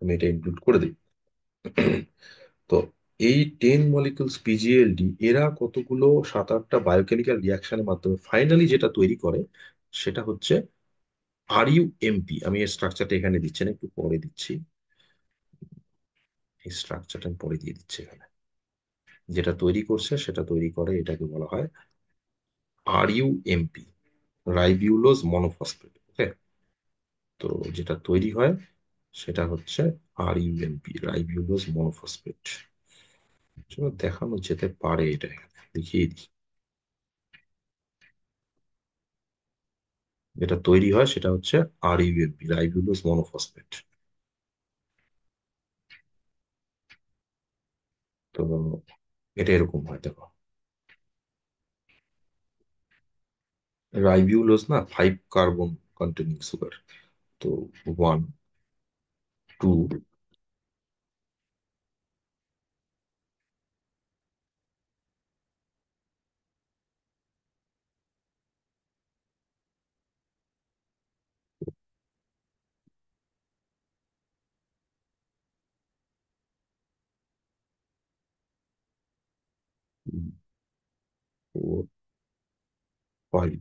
আমি এটা ইনক্লুড করে দিই। তো এই 10 মলিকুলস পিজিএলডি এরা কতগুলো 7-8টা বায়োকেমিক্যাল রিয়াকশনের মাধ্যমে ফাইনালি যেটা তৈরি করে সেটা হচ্ছে আরইউএমপি। আমি এর স্ট্রাকচারটা এখানে দিচ্ছি না, একটু পরে দিচ্ছি। এই স্ট্রাকচারটা আমি পরে দিয়ে দিচ্ছি এখানে। যেটা তৈরি করছে সেটা তৈরি করে, এটাকে বলা হয় আরইউএমপি, রাইবিউলোজ মনোফসফেট। ওকে, তো যেটা তৈরি হয় সেটা হচ্ছে আরইউএমপি, রাইবিউলোজ মনোফসফেট। চলো দেখানো যেতে পারে, এটা এখানে দেখিয়ে দিই। যেটা তৈরি হয় সেটা হচ্ছে আরইউএমপি, রাইবিউলোজ মনোফসফেট। তো এটা এরকম হয় দেখো, রাইবিউলোজ না 5 কার্বন কন্টেনিং সুগার। তো 1, 2, হুম, 4, 5।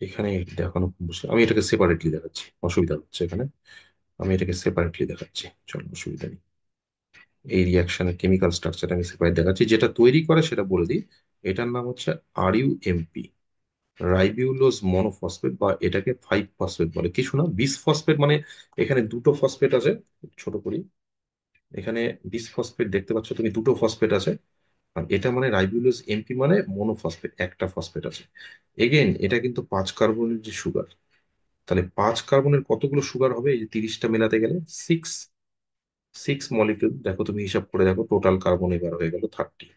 এখানে দেখানো খুব মুশকিল। আমি এটাকে সেপারেটলি দেখাচ্ছি, অসুবিধা হচ্ছে এখানে। আমি এটাকে সেপারেটলি দেখাচ্ছি, চলো অসুবিধা নেই। এই রিয়াকশনের কেমিক্যাল স্ট্রাকচার আমি সেপারেট দেখাচ্ছি, যেটা তৈরি করে সেটা বলে দিই। এটার নাম হচ্ছে আরইউএমপি, রাইবিউলোজ মনোফসফেট, বা এটাকে 5 ফসফেট বলে, কিছু না 20 ফসফেট মানে। এখানে দুটো ফসফেট আছে, ছোট করি। এখানে 20 ফসফেট দেখতে পাচ্ছ তুমি, দুটো ফসফেট আছে। আর এটা মানে রাইবিউলোজ এমপি মানে মনোফসফেট, একটা ফসফেট আছে। এগেন এটা কিন্তু 5 কার্বনের যে সুগার, তাহলে 5 কার্বনের কতগুলো সুগার হবে এই যে 30টা মেলাতে গেলে? 6। 6 মলিকিউল, দেখো তুমি হিসাব করে দেখো, টোটাল কার্বন এবার হয়ে গেল 30।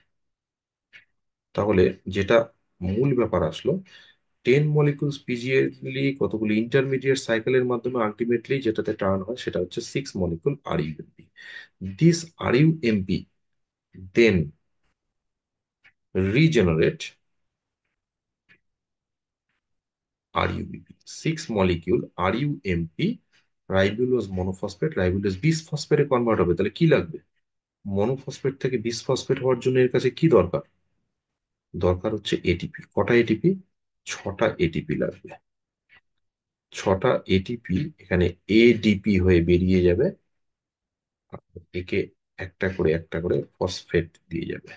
তাহলে যেটা মূল ব্যাপার আসলো, 10 মলিকুলস পিজিএলি কতগুলি ইন্টারমিডিয়েট সাইকেলের মাধ্যমে আলটিমেটলি যেটাতে টার্ন হয় সেটা হচ্ছে 6 molecule RuMP. This RuMP then regenerate RuBP. 6 molecule RuMP, ribulose monophosphate, ribulose 20 ফসফেটে কনভার্ট হবে। তাহলে কি লাগবে? মনোফসফেট থেকে 20 ফসফেট হওয়ার জন্য এর কাছে কি দরকার? দরকার হচ্ছে এটিপি। কটা এটিপি? 6টা এটিপি লাগবে। 6টা এটিপি এখানে এডিপি হয়ে বেরিয়ে যাবে, একে একটা করে ফসফেট দিয়ে যাবে।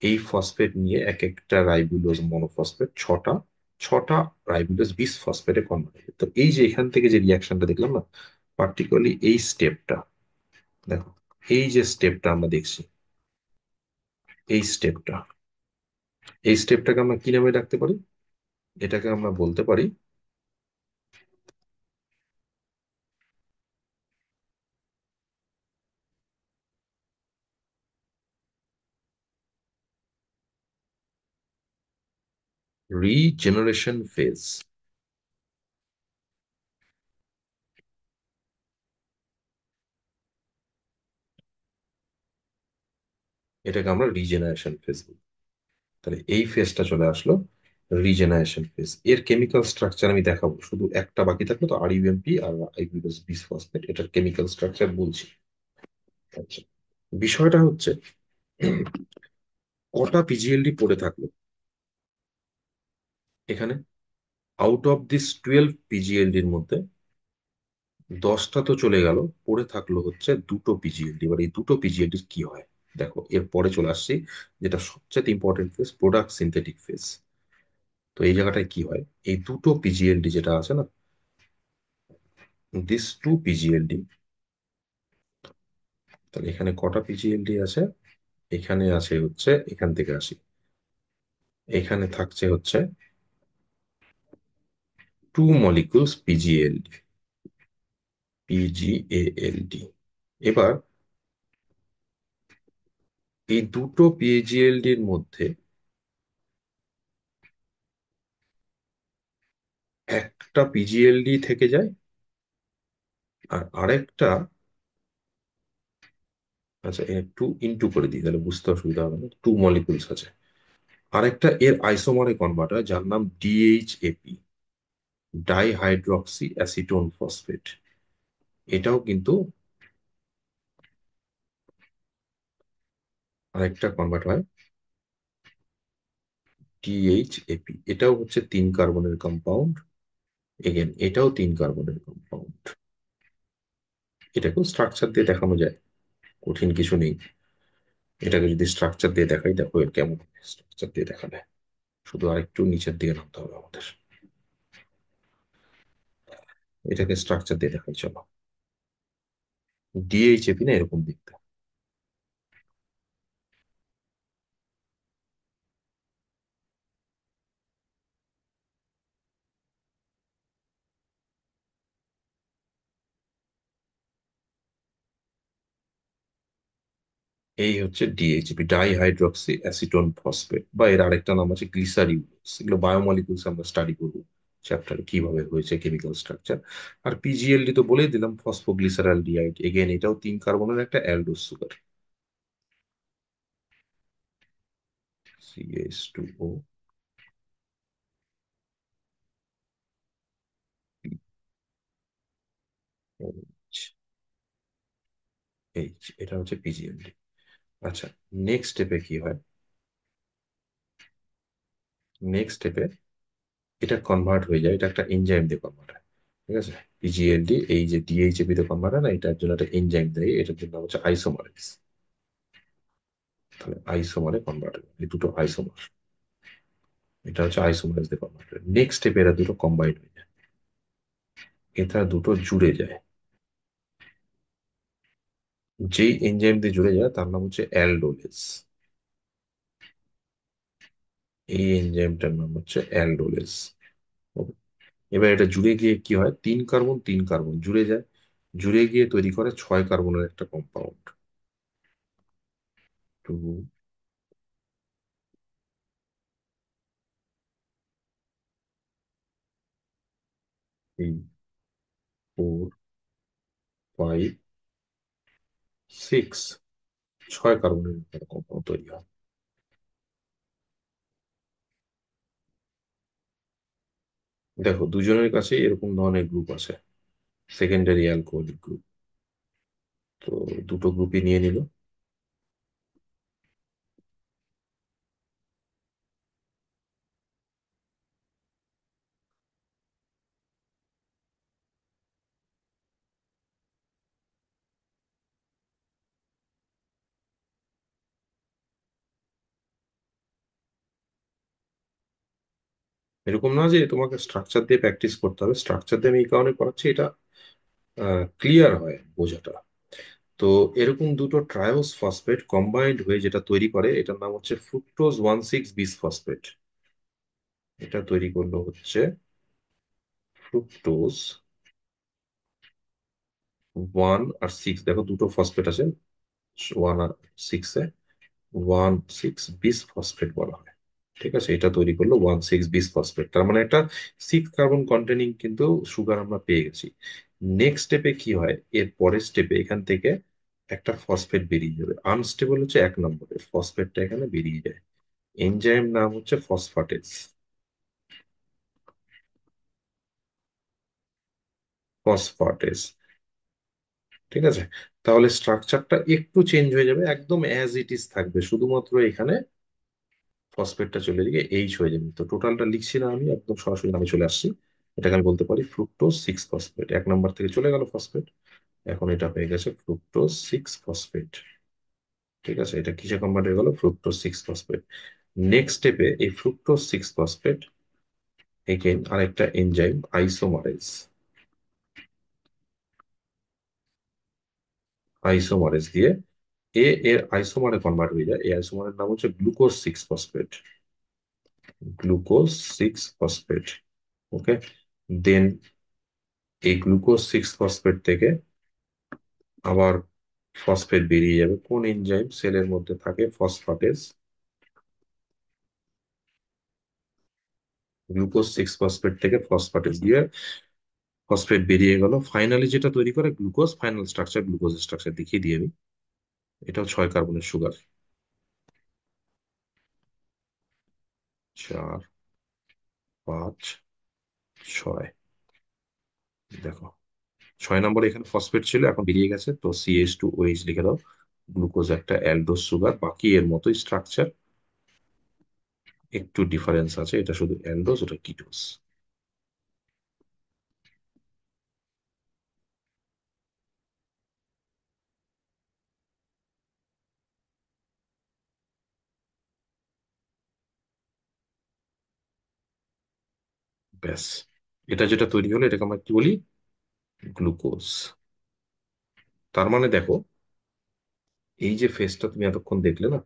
এই ফসফেট নিয়ে এক একটা রাইবুলোজ মনোফসফেট, ছটা, ছটা রাইবুলোজ 20 ফসফেটে কনভার্ট হবে। তো এই যে এখান থেকে যে রিয়াকশনটা দেখলাম না, পার্টিকুলারলি এই স্টেপটা দেখো, এই যে স্টেপটা আমরা দেখছি, এই স্টেপটা, এই স্টেপটাকে আমরা কি নামে ডাকতে পারি? এটাকে আমরা বলতে পারি রিজেনারেশন ফেজ। এটাকে আমরা রিজেনারেশন ফেজ বলি। তাহলে এই ফেজটা চলে আসলো, রিজেনারেশন ফেজ। এর কেমিক্যাল স্ট্রাকচার আমি দেখাবো, শুধু একটা বাকি থাকলো তো, আর ইউএমপি আর আইপিএস বিসফসফেট, এটার কেমিক্যাল স্ট্রাকচার বলছি। আচ্ছা, বিষয়টা হচ্ছে কটা পিজিএলডি পড়ে থাকলো এখানে? আউট অফ দিস 12 পিজিএলডির মধ্যে 10টা তো চলে গেল, পড়ে থাকলো হচ্ছে দুটো পিজিএলডি। এবার এই দুটো পিজিএলডির কি হয় দেখো, এর পরে চলে আসছি, যেটা সবচেয়ে important phase, product synthetic phase. তো এই জায়গাটায় কি হয়, এই দুটো পিজিএলডি যেটা আছে না, দিস টু পিজিএলডি, তাহলে এখানে কটা পিজিএলডি আছে? এখানে আছে হচ্ছে, এখান থেকে আসি, এখানে থাকছে হচ্ছে টু মলিকুলস পিজিএলডি, পিজিএএলডি। এবার এই দুটো পিজিএলডির মধ্যে একটা পিজিএলডি থেকে যায়, আর আরেকটা, আচ্ছা টু ইনটু করে দিই তাহলে বুঝতে অসুবিধা হবে না, টু মলিকুলস আছে। আরেকটা এর আইসোমারে কনভার্ট হয়, যার নাম ডিএইচএপি, ডাইহাইড্রক্সি অ্যাসিটোন ফসফেট। এটাও কিন্তু আরেকটা কনভার্ট হয় ডিএইচএপি, এটাও হচ্ছে 3 কার্বনের কম্পাউন্ড। এগেন এটাও 3 কার্বনের কম্পাউন্ড। এটাকেও স্ট্রাকচার দিয়ে দেখানো যায়, কঠিন কিছু নেই। এটাকে যদি স্ট্রাকচার দিয়ে দেখাই, দেখো এর কেমন স্ট্রাকচার দিয়ে দেখাবে। শুধু আরেকটু নিচের দিকে নামতে হবে আমাদের। এটাকে স্ট্রাকচার দিয়ে দেখাই চলো। ডিএইচএপি না এরকম দেখতে। এই হচ্ছে ডিএইচপি, ডাইহাইড্রক্সি অ্যাসিটোন ফসফেট, বা এর আরেকটা নাম আছে গ্লিসারিউলস। এগুলো বায়োমলিকুলস আমরা স্টাডি করবো চ্যাপ্টারে, কিভাবে হয়েছে কেমিক্যাল স্ট্রাকচার। আর পিজিএলডি তো বলেই দিলাম, ফসফোগ্লিসারালডিহাইড। এগেন এটাও 3 কার্বনের একটা অ্যালডোস সুগার, CH2O এইচ, এটা হচ্ছে পিজিএলডি। আচ্ছা, নেক্সট স্টেপে কি হয়? নেক্সট স্টেপে এটা কনভার্ট হয়ে যায়, এটা একটা এনজাইম দিয়ে কনভার্ট হয়। ঠিক আছে, পিজিএলডি এই যে ডিএইচএপি তে কনভার্ট হয় না, এটার জন্য একটা এনজাইম দেয়, এটার জন্য হচ্ছে আইসোমারেজ। তাহলে আইসোমারে কনভার্ট হবে, এই দুটো আইসোমার, এটা হচ্ছে আইসোমারেজ দিয়ে কনভার্ট হয়। নেক্সট স্টেপে এরা দুটো কম্বাইন্ড হয়ে যায়, এটা দুটো জুড়ে যায়। যেই এনজাইম দিয়ে জুড়ে যায় তার নাম হচ্ছে অ্যালডোলেজ। এই এনজাইমটার নাম হচ্ছে অ্যালডোলেজ। এবার এটা জুড়ে গিয়ে কি হয়, 3 কার্বন 3 কার্বন জুড়ে যায়, জুড়ে গিয়ে তৈরি করে 6 কার্বনের একটা কম্পাউন্ড, টু, 3, 4, 5, 6, 6 কার্বনের একটা কম্পাউন্ড তৈরি হয়। দেখো দুজনের কাছে এরকম ধরনের গ্রুপ আছে, সেকেন্ডারি অ্যালকোহলিক গ্রুপ। তো দুটো গ্রুপই নিয়ে নিল। এরকম না যে তোমাকে স্ট্রাকচার দিয়ে প্র্যাকটিস করতে হবে, স্ট্রাকচার দিয়ে আমি এই কারণে করাচ্ছি, এটা ক্লিয়ার হয় বোঝাটা। তো এরকম দুটো ট্রায়োস ফসফেট কম্বাইন্ড হয়ে যেটা তৈরি করে এটার নাম হচ্ছে ফ্রুক্টোজ 1,6 বিস ফসফেট। এটা তৈরি করলো হচ্ছে ফ্রুক্টোজ 1 আর 6, দেখো দুটো ফসফেট আছে, 1 আর 6-এ 1,6 বিস ফসফেট বলা হয়। ঠিক আছে, এটা তৈরি করলো 1,6 বিস ফসফেট, তার মানে একটা 6 কার্বন কন্টেনিং কিন্তু সুগার আমরা পেয়ে গেছি। নেক্সট স্টেপে কি হয়, এর পরের স্টেপে এখান থেকে একটা ফসফেট বেরিয়ে যাবে, আনস্টেবল হচ্ছে 1 নম্বরে, ফসফেটটা এখানে বেরিয়ে যায়। এনজাইম নাম হচ্ছে ফসফাটেজ। ফসফাটেজ। ঠিক আছে, তাহলে স্ট্রাকচারটা একটু চেঞ্জ হয়ে যাবে, একদম অ্যাজ ইট ইজ থাকবে, শুধুমাত্র এখানে ফসফেটটা চলে দিকে এইচ হয়ে যাবে। তো টোটালটা লিখছি না, আমি একদম সরাসরি নামে চলে আসছি। এটাকে আমি বলতে পারি ফ্রুক্টোজ 6 ফসফেট, 1 নম্বর থেকে চলে গেল ফসফেট, এখন এটা হয়ে গেছে ফ্রুক্টোজ 6 ফসফেট। ঠিক আছে, এটা কিসে কনভার্ট হয়ে গেল, ফ্রুক্টোজ 6 ফসফেট। নেক্সট স্টেপে এই ফ্রুক্টোজ 6 ফসফেট এগেন আরেকটা এনজাইম আইসোমারেজ, আইসোমারেজ দিয়ে এর আইসোমারে কনভার্ট হয়ে যায়, এই আইসোমারের নাম হচ্ছে গ্লুকোজ 6 ফসফেট, গ্লুকোজ 6 ফসফেট। ওকে, দেন এই গ্লুকোজ 6 ফসফেট থেকে আবার ফসফেট বেরিয়ে যাবে, কোন এনজাইম সেলের মধ্যে থাকে, ফসফাটেজ। গ্লুকোজ 6 ফসফেট থেকে ফসফাটেজ দিয়ে ফসফেট বেরিয়ে গেল, ফাইনালি যেটা তৈরি করে glucose, final structure glucose structure দেখিয়ে দিয়ে আমি, এটাও 6 কার্বনের সুগার, 4, 5, 6। দেখো 6 নম্বরে এখানে ফসফেট ছিল, এখন বেরিয়ে গেছে, তো CH2OH লিখে দাও। গ্লুকোজ একটা অ্যালডোজ সুগার, বাকি এর মতোই স্ট্রাকচার, একটু ডিফারেন্স আছে, এটা শুধু অ্যালডোজ, ওটা কিটোজ। ব্যাস, এটা যেটা তৈরি হলো এটাকে আমরা কি বলি, গ্লুকোজ। তার মানে দেখো, এই যে ফেসটা তুমি এতক্ষণ দেখলে না,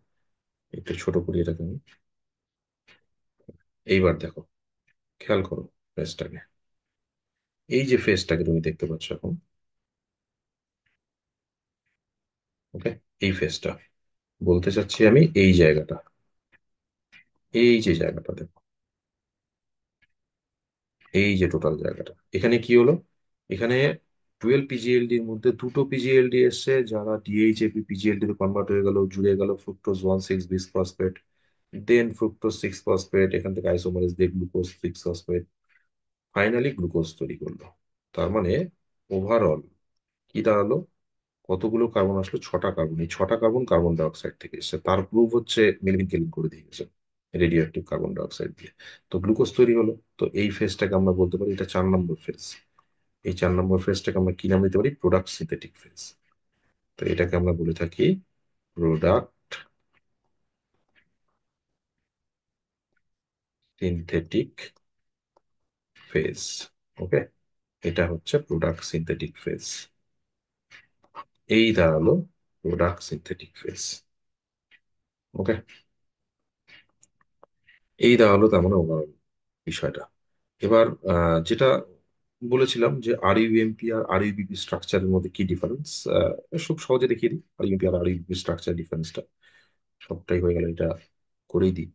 একটু ছোট করি এটাকে আমি, এইবার দেখো, খেয়াল করো ফেসটাকে, এই যে ফেসটাকে তুমি দেখতে পাচ্ছ এখন, ওকে, এই ফেসটা বলতে চাচ্ছি আমি, এই জায়গাটা, এই যে জায়গাটা দেখো, এই যে টোটাল জায়গাটা, এখানে কি হলো, এখানে 12 পিজিএলডি এর মধ্যে দুটো পিজিএলডি এসছে, যারা ডিএইচএপি পিজিএলডি তে কনভার্ট হয়ে গেল, জুড়ে গেল ফ্রুক্টোজ 1,6 বিস ফসফেট, দেন ফ্রুক্টোজ 6 ফসফেট, এখান থেকে আইসোমারেজ দিয়ে গ্লুকোজ 6 ফসফেট, ফাইনালি গ্লুকোজ তৈরি করলো। তার মানে ওভারঅল কি দাঁড়ালো, কতগুলো কার্বন আসলো, 6টা কার্বন, এই 6টা কার্বন কার্বন ডাই অক্সাইড থেকে এসেছে, তার প্রুফ হচ্ছে মেলভিন কেলিন করে দিয়ে গেছে radio active carbon die oxide দিয়ে। তো গ্লুকোজ তৈরি হলো, তো এই ফেজটাকে আমরা বলতে পারি এটা 4 নম্বর ফেজ। এই 4 নম্বর ফেজটাকে আমরা কি নাম দিতে পারি, প্রোডাক্ট সিনথেটিক ফেজ। তো এটাকে আমরা বলে থাকি প্রোডাক্ট সিনথেটিক ফেজ। ওকে, এটা হচ্ছে প্রোডাক্ট সিনথেটিক ফেজ। এই দাঁড়ালো প্রোডাক্ট সিনথেটিক ফেজ। ওকে, এই দাঁড়ালো তার মানে ওভারঅল বিষয়টা। এবার যেটা বলেছিলাম যে RUMP আর RUBP স্ট্রাকচারের মধ্যে কি ডিফারেন্স, খুব সহজে দেখিয়ে দিই RUMP আর RUBP স্ট্রাকচার ডিফারেন্সটা, সবটাই হয়ে গেল, এটা করেই দিই।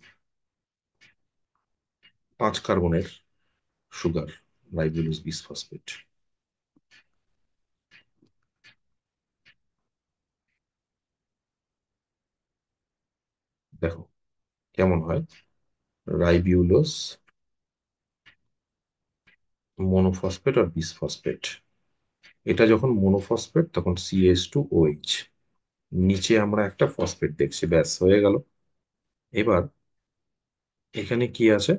5 কার্বনের সুগার, রাইবোলোজ 20 ফসফেট। দেখো কেমন হয়, রাইবিউলোস মনোফসফেট আর 20 ফসফেট, এটা যখন মনোফসফেট তখন CH2OH, নিচে আমরা একটা ফসফেট দেখছি, ব্যাস হয়ে গেল। এবার এখানে কি আছে,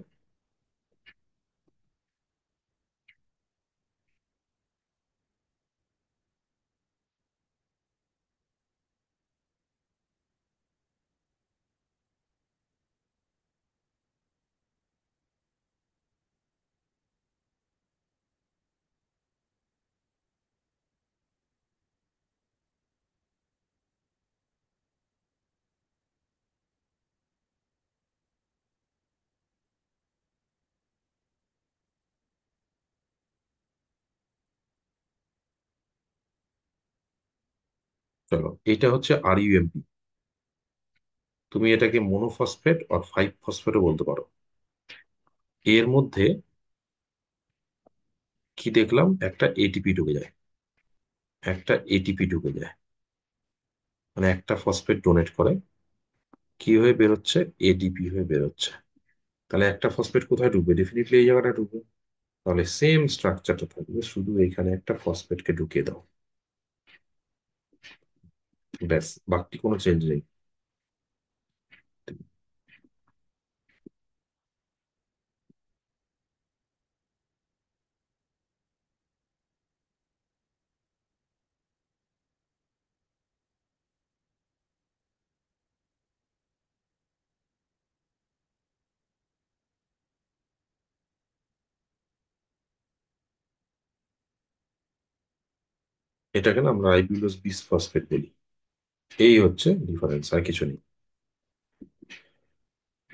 চলো, এটা হচ্ছে RUMP। তুমি এটাকে মোনোফসফেট আর 5 ফসফেটও বলতে পারো। এর মধ্যে কি দেখলাম, একটা এটিপি ঢুকে যায়, একটা এটিপি ঢুকে যায়, মানে একটা ফসফেট ডোনেট করে, কি হয়ে বেরোচ্ছে, এডিপি হয়ে বেরোচ্ছে। তাহলে একটা ফসফেট কোথায় ঢুকবে, ডেফিনেটলি এই জায়গাটা ঢুকবে। তাহলে সেম স্ট্রাকচারটা থাকবে, শুধু এখানে একটা ফসফেটকে ঢুকিয়ে দাও, ব্যাস, বাকি কোনো চেঞ্জ নেই। এটাকে না আমরা রাইবুলোজ বিস ফসফেট বলি। এই হচ্ছে ডিফারেন্স, আর কিছু নেই।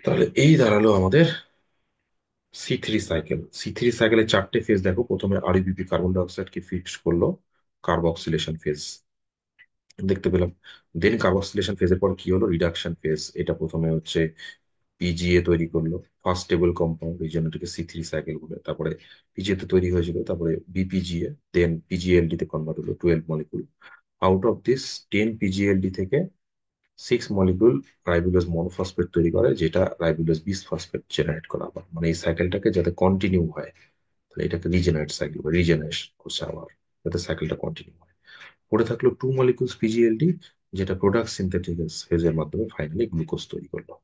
তাহলে এই দাঁড়ালো আমাদের C3 সাইকেল। C3 সাইকেলের 4টে ফেজ দেখো। প্রথমে RUBP কার্বন ডাই অক্সাইডকে ফিক্স করলো, কার্বক্সিলেশন ফেজ দেখতে পেলাম। দেন কার্বক্সিলেশন ফেজের পর কি হলো, রিডাকশন ফেজ। এটা প্রথমে হচ্ছে PGA তৈরি করলো, ফার্স্ট স্টেবল কম্পাউন্ড, এই জন্য এটাকে C3 সাইকেল বলে। তারপরে PGA তে তৈরি হয়েছিল, তারপরে BPGA, দেন PGLD তে কনভার্ট হলো, 12 molecule. Out of this 10 PGLD থেকে 6 মলিকুল রাইবোলোজ মনোফসফেট তৈরি করে, যেটা রাইবোলোজ বিস ফসফেট জেনারেট করা আবার, মানে এই সাইকেলটাকে যাতে কন্টিনিউ হয়। তাহলে এটাকে রিজেনারেট সাইকেল বা রিজেনারেশন করছে আবার, যাতে সাইকেলটা কন্টিনিউ হয়। পড়ে থাকলো 2 মলিকুলস PGLD, যেটা প্রোডাক্ট সিনথেটিক ফেজের মাধ্যমে ফাইনালি গ্লুকোজ তৈরি করলো।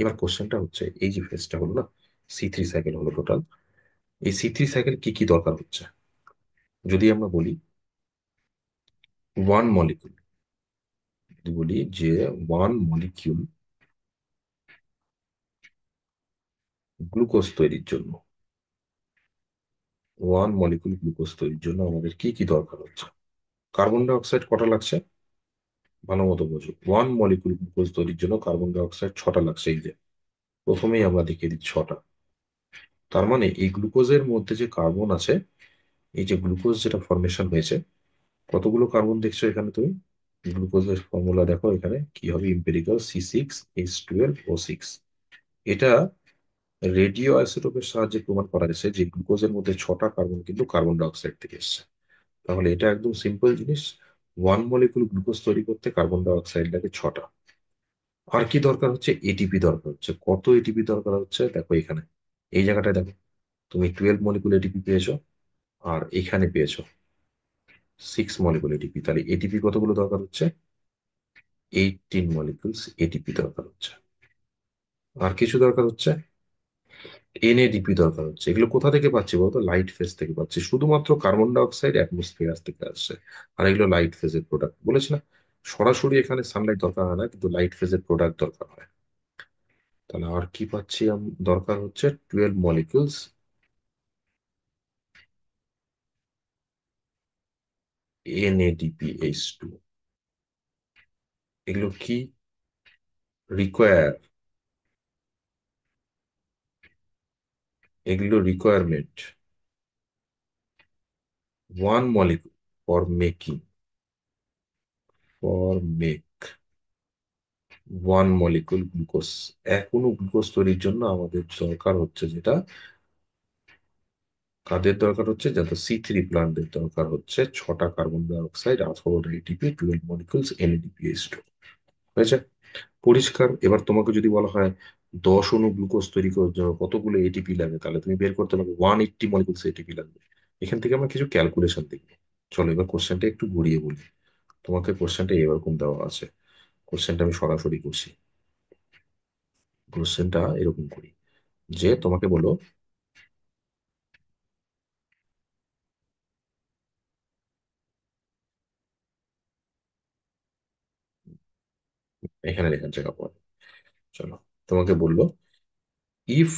এবার কোশ্চেনটা হচ্ছে, এই যে ফেজটা হলো না, C3 সাইকেল হলো টোটাল, এই C3 সাইকেল কি কি দরকার হচ্ছে। যদি আমরা বলি 1 মলিকুল, যদি বলি যে 1 মলিকিউল গ্লুকোজ তৈরির জন্য, 1 মলিকুল গ্লুকোজ তৈরির জন্য আমাদের কি কি দরকার হচ্ছে। কার্বন ডাই অক্সাইড কটা লাগছে, ভালো মতো বোঝো। 1 মলিকুল গ্লুকোজ তৈরির জন্য কার্বন ডাই অক্সাইড 6টা লাগছে, এই যে প্রথমেই আমরা দেখিয়ে দিচ্ছি 6টা। তার মানে এই গ্লুকোজের মধ্যে যে কার্বন আছে, এই যে গ্লুকোজ যেটা ফর্মেশন হয়েছে, কতগুলো কার্বন দেখছো এখানে তুমি। গ্লুকোজের ফর্মুলা দেখো, এখানে কি হবে, ইম্পেরিক্যাল C6H12O6। এটা রেডিও আইসোটোপের সাহায্যে প্রমাণ করা গেছে যে গ্লুকোজের মধ্যে 6টা কার্বন কিন্তু কার্বন ডাই অক্সাইড থেকে এসছে। তাহলে এটা একদম সিম্পল জিনিস, 1 মলিকুল গ্লুকোজ তৈরি করতে কার্বন ডাই অক্সাইড লাগে 6টা। আর কি দরকার হচ্ছে, এটিপি দরকার হচ্ছে। কত এটিপি দরকার হচ্ছে দেখো এখানে, এই জায়গাটায় দেখো, তুমি 12 মলিকুল এটিপি পেয়েছো, আর এখানে পেয়েছো 6 মলিকুল এটিপি। তাহলে এটিপি কতগুলো দরকার হচ্ছে, 18 মলিকুলস এটিপি দরকার হচ্ছে। আর কিছু দরকার হচ্ছে, NADP দরকার হচ্ছে। এগুলো কোথা থেকে পাচ্ছি বলতো, লাইট ফেজ থেকে পাচ্ছি। শুধুমাত্র কার্বন ডাই অক্সাইড অ্যাটমসফিয়ার থেকে আসছে, আর এগুলো লাইট ফেজের প্রোডাক্ট বলেছি না। সরাসরি এখানে সানলাইট দরকার হয় না, কিন্তু লাইট ফেজের প্রোডাক্ট দরকার হয়। তাহলে আর কি পাচ্ছি, দরকার হচ্ছে 12 মলিকুলস NADPH2। এগুলো কি রিকোয়ার, এগুলো requirement, 1 molecule for making, for make 1 molecule glucose. এখনো গ্লুকোজ তৈরির জন্য আমাদের দরকার হচ্ছে যেটা, কাদের দরকার হচ্ছে, যাতে C3 প্লান্টের দরকার হচ্ছে 6টা carbon die oxide, 18 ATP, 12 molecules NADPH2। হয়েছে, পরিষ্কার। এবার তোমাকে যদি বলা হয় 10 অণু গ্লুকোজ তৈরি করার জন্য কতগুলো এটিপি লাগে, তাহলে তুমি বের করতে পারবে 180 মলিকুলস এটিপি লাগবে। এখান থেকে আমরা কিছু ক্যালকুলেশন দেখবো। চলো এবার কোশ্চেনটা একটু ঘুরিয়ে বলি। তোমাকে কোশ্চেনটা এরকম দেওয়া আছে, কোশ্চেনটা আমি সরাসরি করছি। কোশ্চেনটা এরকম করি, যে তোমাকে বলো, এখানে লেখার জায়গা পড়ে, চলো, তোমাকে বললো, if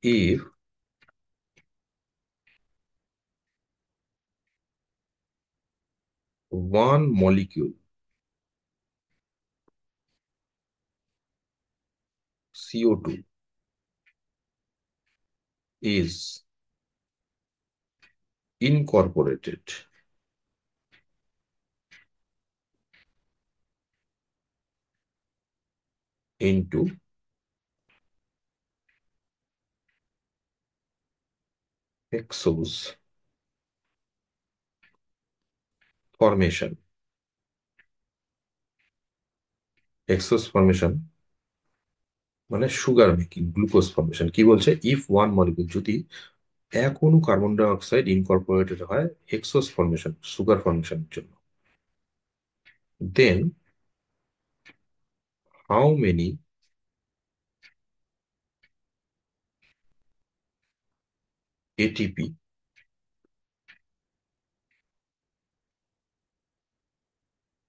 if 1 molecule CO2 is incorporated into hexose formation. Hexose formation মানে সুগার মেকিং, গ্লুকোজ ফর্মেশন। কি বলছে, ইফ ওয়ান মলিকুল, যদি এক অণু কার্বন ডাই অক্সাইড ইনকর্পোরেটেড হয় হেক্সোজ ফর্মেশন, সুগার ফর্মেশনের জন্য, then how many ATP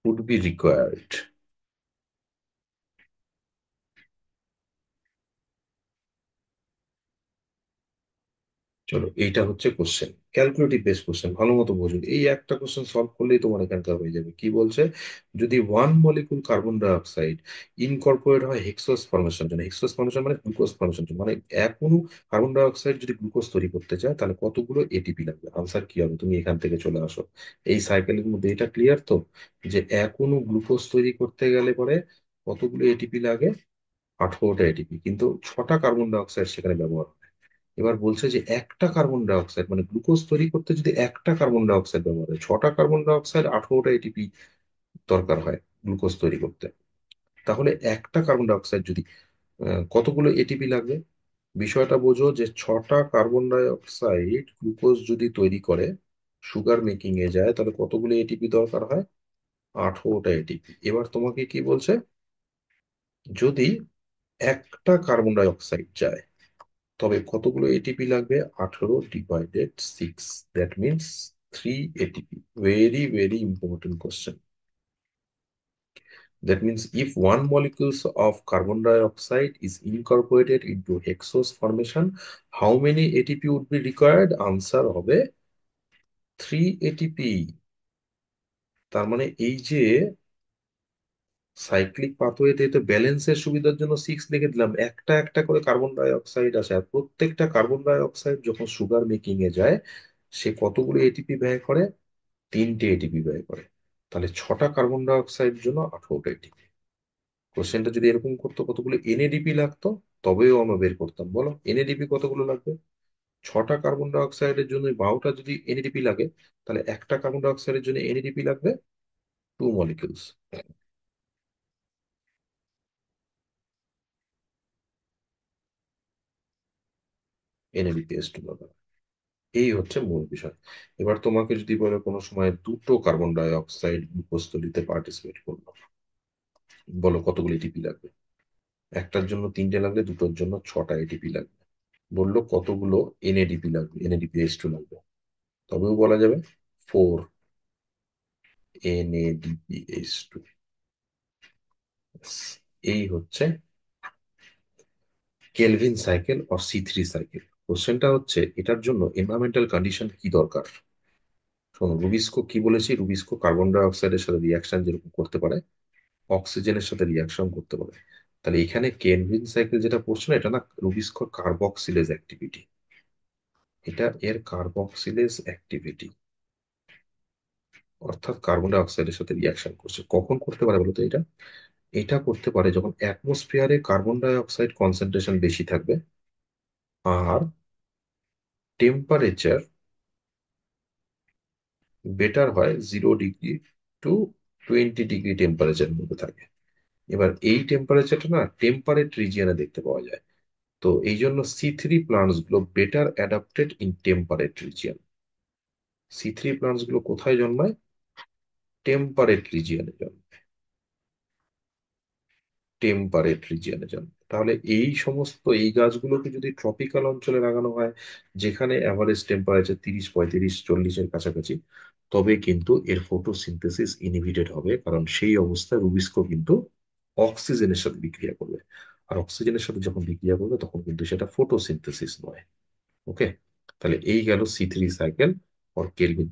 would be required। চলো, এইটা হচ্ছে কোশ্চেন, ক্যালকুলেটিভ বেস কোশ্চেন, ভালো মতো বুঝুন। এই একটা কোশ্চেন সলভ করলেই তোমার এখানকার হয়ে যাবে। কি বলছে, যদি one molecule carbon die oxide incorporate হয় হেক্সোস ফর্মেশন জন্য, হেক্সোস ফর্মেশন মানে গ্লুকোজ ফর্মেশন জন্য, মানে এক অণু কার্বন ডাই অক্সাইড যদি গ্লুকোজ তৈরি করতে চায় তাহলে কতগুলো এটিপি লাগবে। আনসার কি হবে, তুমি এখান থেকে চলে আসো। এই সাইকেলের মধ্যে এটা ক্লিয়ার তো, যে এক অণু গ্লুকোজ তৈরি করতে গেলে পরে কতগুলো এটিপি লাগে, 18টা এটিপি, কিন্তু 6টা কার্বন ডাই অক্সাইড সেখানে ব্যবহার হয়। এবার বলছে যে একটা কার্বন ডাই অক্সাইড মানে গ্লুকোজ তৈরি করতে যদি একটা কার্বন ডাই অক্সাইড ব্যবহার হয়, 6টা কার্বন ডাই অক্সাইড 18টা এটিপি দরকার হয় গ্লুকোজ তৈরি করতে, তাহলে একটা কার্বন ডাই অক্সাইড যদি কতগুলো এটিপি লাগবে। বিষয়টা বোঝো যে 6টা কার্বন ডাই অক্সাইড গ্লুকোজ যদি তৈরি করে সুগার মেকিং এ যায় তাহলে কতগুলো এটিপি দরকার হয়, 18টা এটিপি। এবার তোমাকে কি বলছে, যদি একটা কার্বন ডাই অক্সাইড যায় তবে কতগুলো এটিপি লাগবে, 18 / 6, that means 3 ATP. Very very important question. That means if one molecules of carbon dioxide is incorporated into hexose formation, how many ATP would be required? Answer হবে 3 ATP। তার মানে এই যে cyclic পাথওয়েতে তো ব্যালেন্সের সুবিধার জন্য 6 লিখে দিলাম, একটা একটা করে কার্বন ডাই অক্সাইড আছে, আর প্রত্যেকটা কার্বন ডাই অক্সাইড যখন সুগার মেকিং এ যায় সে কতগুলো এটিপি ব্যয় করে, 3টে এটিপি ব্যয় করে। তাহলে 6টা কার্বন ডাই অক্সাইড জন্য 18টা এটিপি। কোশ্চেনটা যদি এরকম করতো কতগুলো এনএডিপি লাগতো, তবেও আমরা বের করতাম। বলো এনএডিপি কতগুলো লাগবে, 6টা কার্বন ডাই অক্সাইডের জন্য 12টা যদি এনএডিপি লাগে, তাহলে একটা কার্বন ডাই অক্সাইডের জন্য এনএডিপি লাগবে 2 মলিকিউলস, এনএডিপিএস টু বলা। এই হচ্ছে মূল বিষয়। এবার তোমাকে যদি বলে কোনো সময় দুটো কার্বন ডাই অক্সাইড গ্লুকোজ তৈরিতে পার্টিসিপেট করলো, বলো কতগুলো এটিপি লাগবে। একটার জন্য 3টে লাগবে, দুটোর জন্য 6টা এটিপি লাগবে। বললো কতগুলো এনএডিপি লাগবে, এনএডিপিএস টু লাগবে, তবেও বলা যাবে 4 NADPH2। এই হচ্ছে kelvin cycle or C3 cycle. কোশ্চেনটা হচ্ছে এটার জন্য এনভায়রনমেন্টাল কন্ডিশন কি দরকার। শোনো, রুবিস্কো কি বলেছি, রুবিস্কো কার্বন ডাই অক্সাইডের সাথে রিয়াকশন যেরকম করতে পারে অক্সিজেনের সাথে রিয়াকশন করতে পারে, তাহলে এখানে কেলভিন সাইকেল যেটা পড়ছে না, এটা না রুবিস্কোর কার্বক্সিলেজ অ্যাক্টিভিটি, এটা এর কার্বক্সিলেজ অ্যাক্টিভিটি, অর্থাৎ কার্বন ডাই অক্সাইডের সাথে রিয়াকশন করছে। কখন করতে পারে বলতো এটা, এটা করতে পারে যখন অ্যাটমসফিয়ারে কার্বন ডাই অক্সাইড কনসেন্ট্রেশন বেশি থাকবে আর টেম্পারেচার বেটার হয় 0 ডিগ্রি টু 20 ডিগ্রি টেম্পারেচারের মধ্যে থাকে। এবার এই টেম্পারেচারটা না টেম্পারেট রিজিয়নে দেখতে পাওয়া যায়। তো এই জন্য সি3 প্লান্টস গুলো better adapted in temperate region. সি3 প্লান্টস গুলো কোথায় জন্মায়, টেম্পারেট রিজিয়নে জন্মায়, টেম্পারেট রিজিয়নে জন্মায়। তাহলে এই সমস্ত এই গাছগুলোকে যদি ট্রপিক্যাল অঞ্চলে লাগানো হয় যেখানে অ্যাভারেজ টেম্পারেচার 30, 35, 40-এর কাছাকাছি, তবে কিন্তু এর ফটোসিনথেসিস ইনহিবিটেড হবে, কারণ সেই অবস্থায় রুবিস্কো কিন্তু অক্সিজেনের সাথে বিক্রিয়া করবে। আর অক্সিজেনের সাথে যখন বিক্রিয়া করবে তখন কিন্তু সেটা ফটোসিনথেসিস নয়। ওকে, তাহলে এই গেল সি3 cycle or Calvin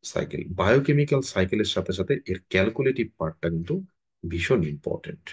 cycle. Biochemical সাইকেলের সাথে সাথে এর ক্যালকুলেটিভ পার্টটা কিন্তু ভীষণ ইম্পর্টেন্ট।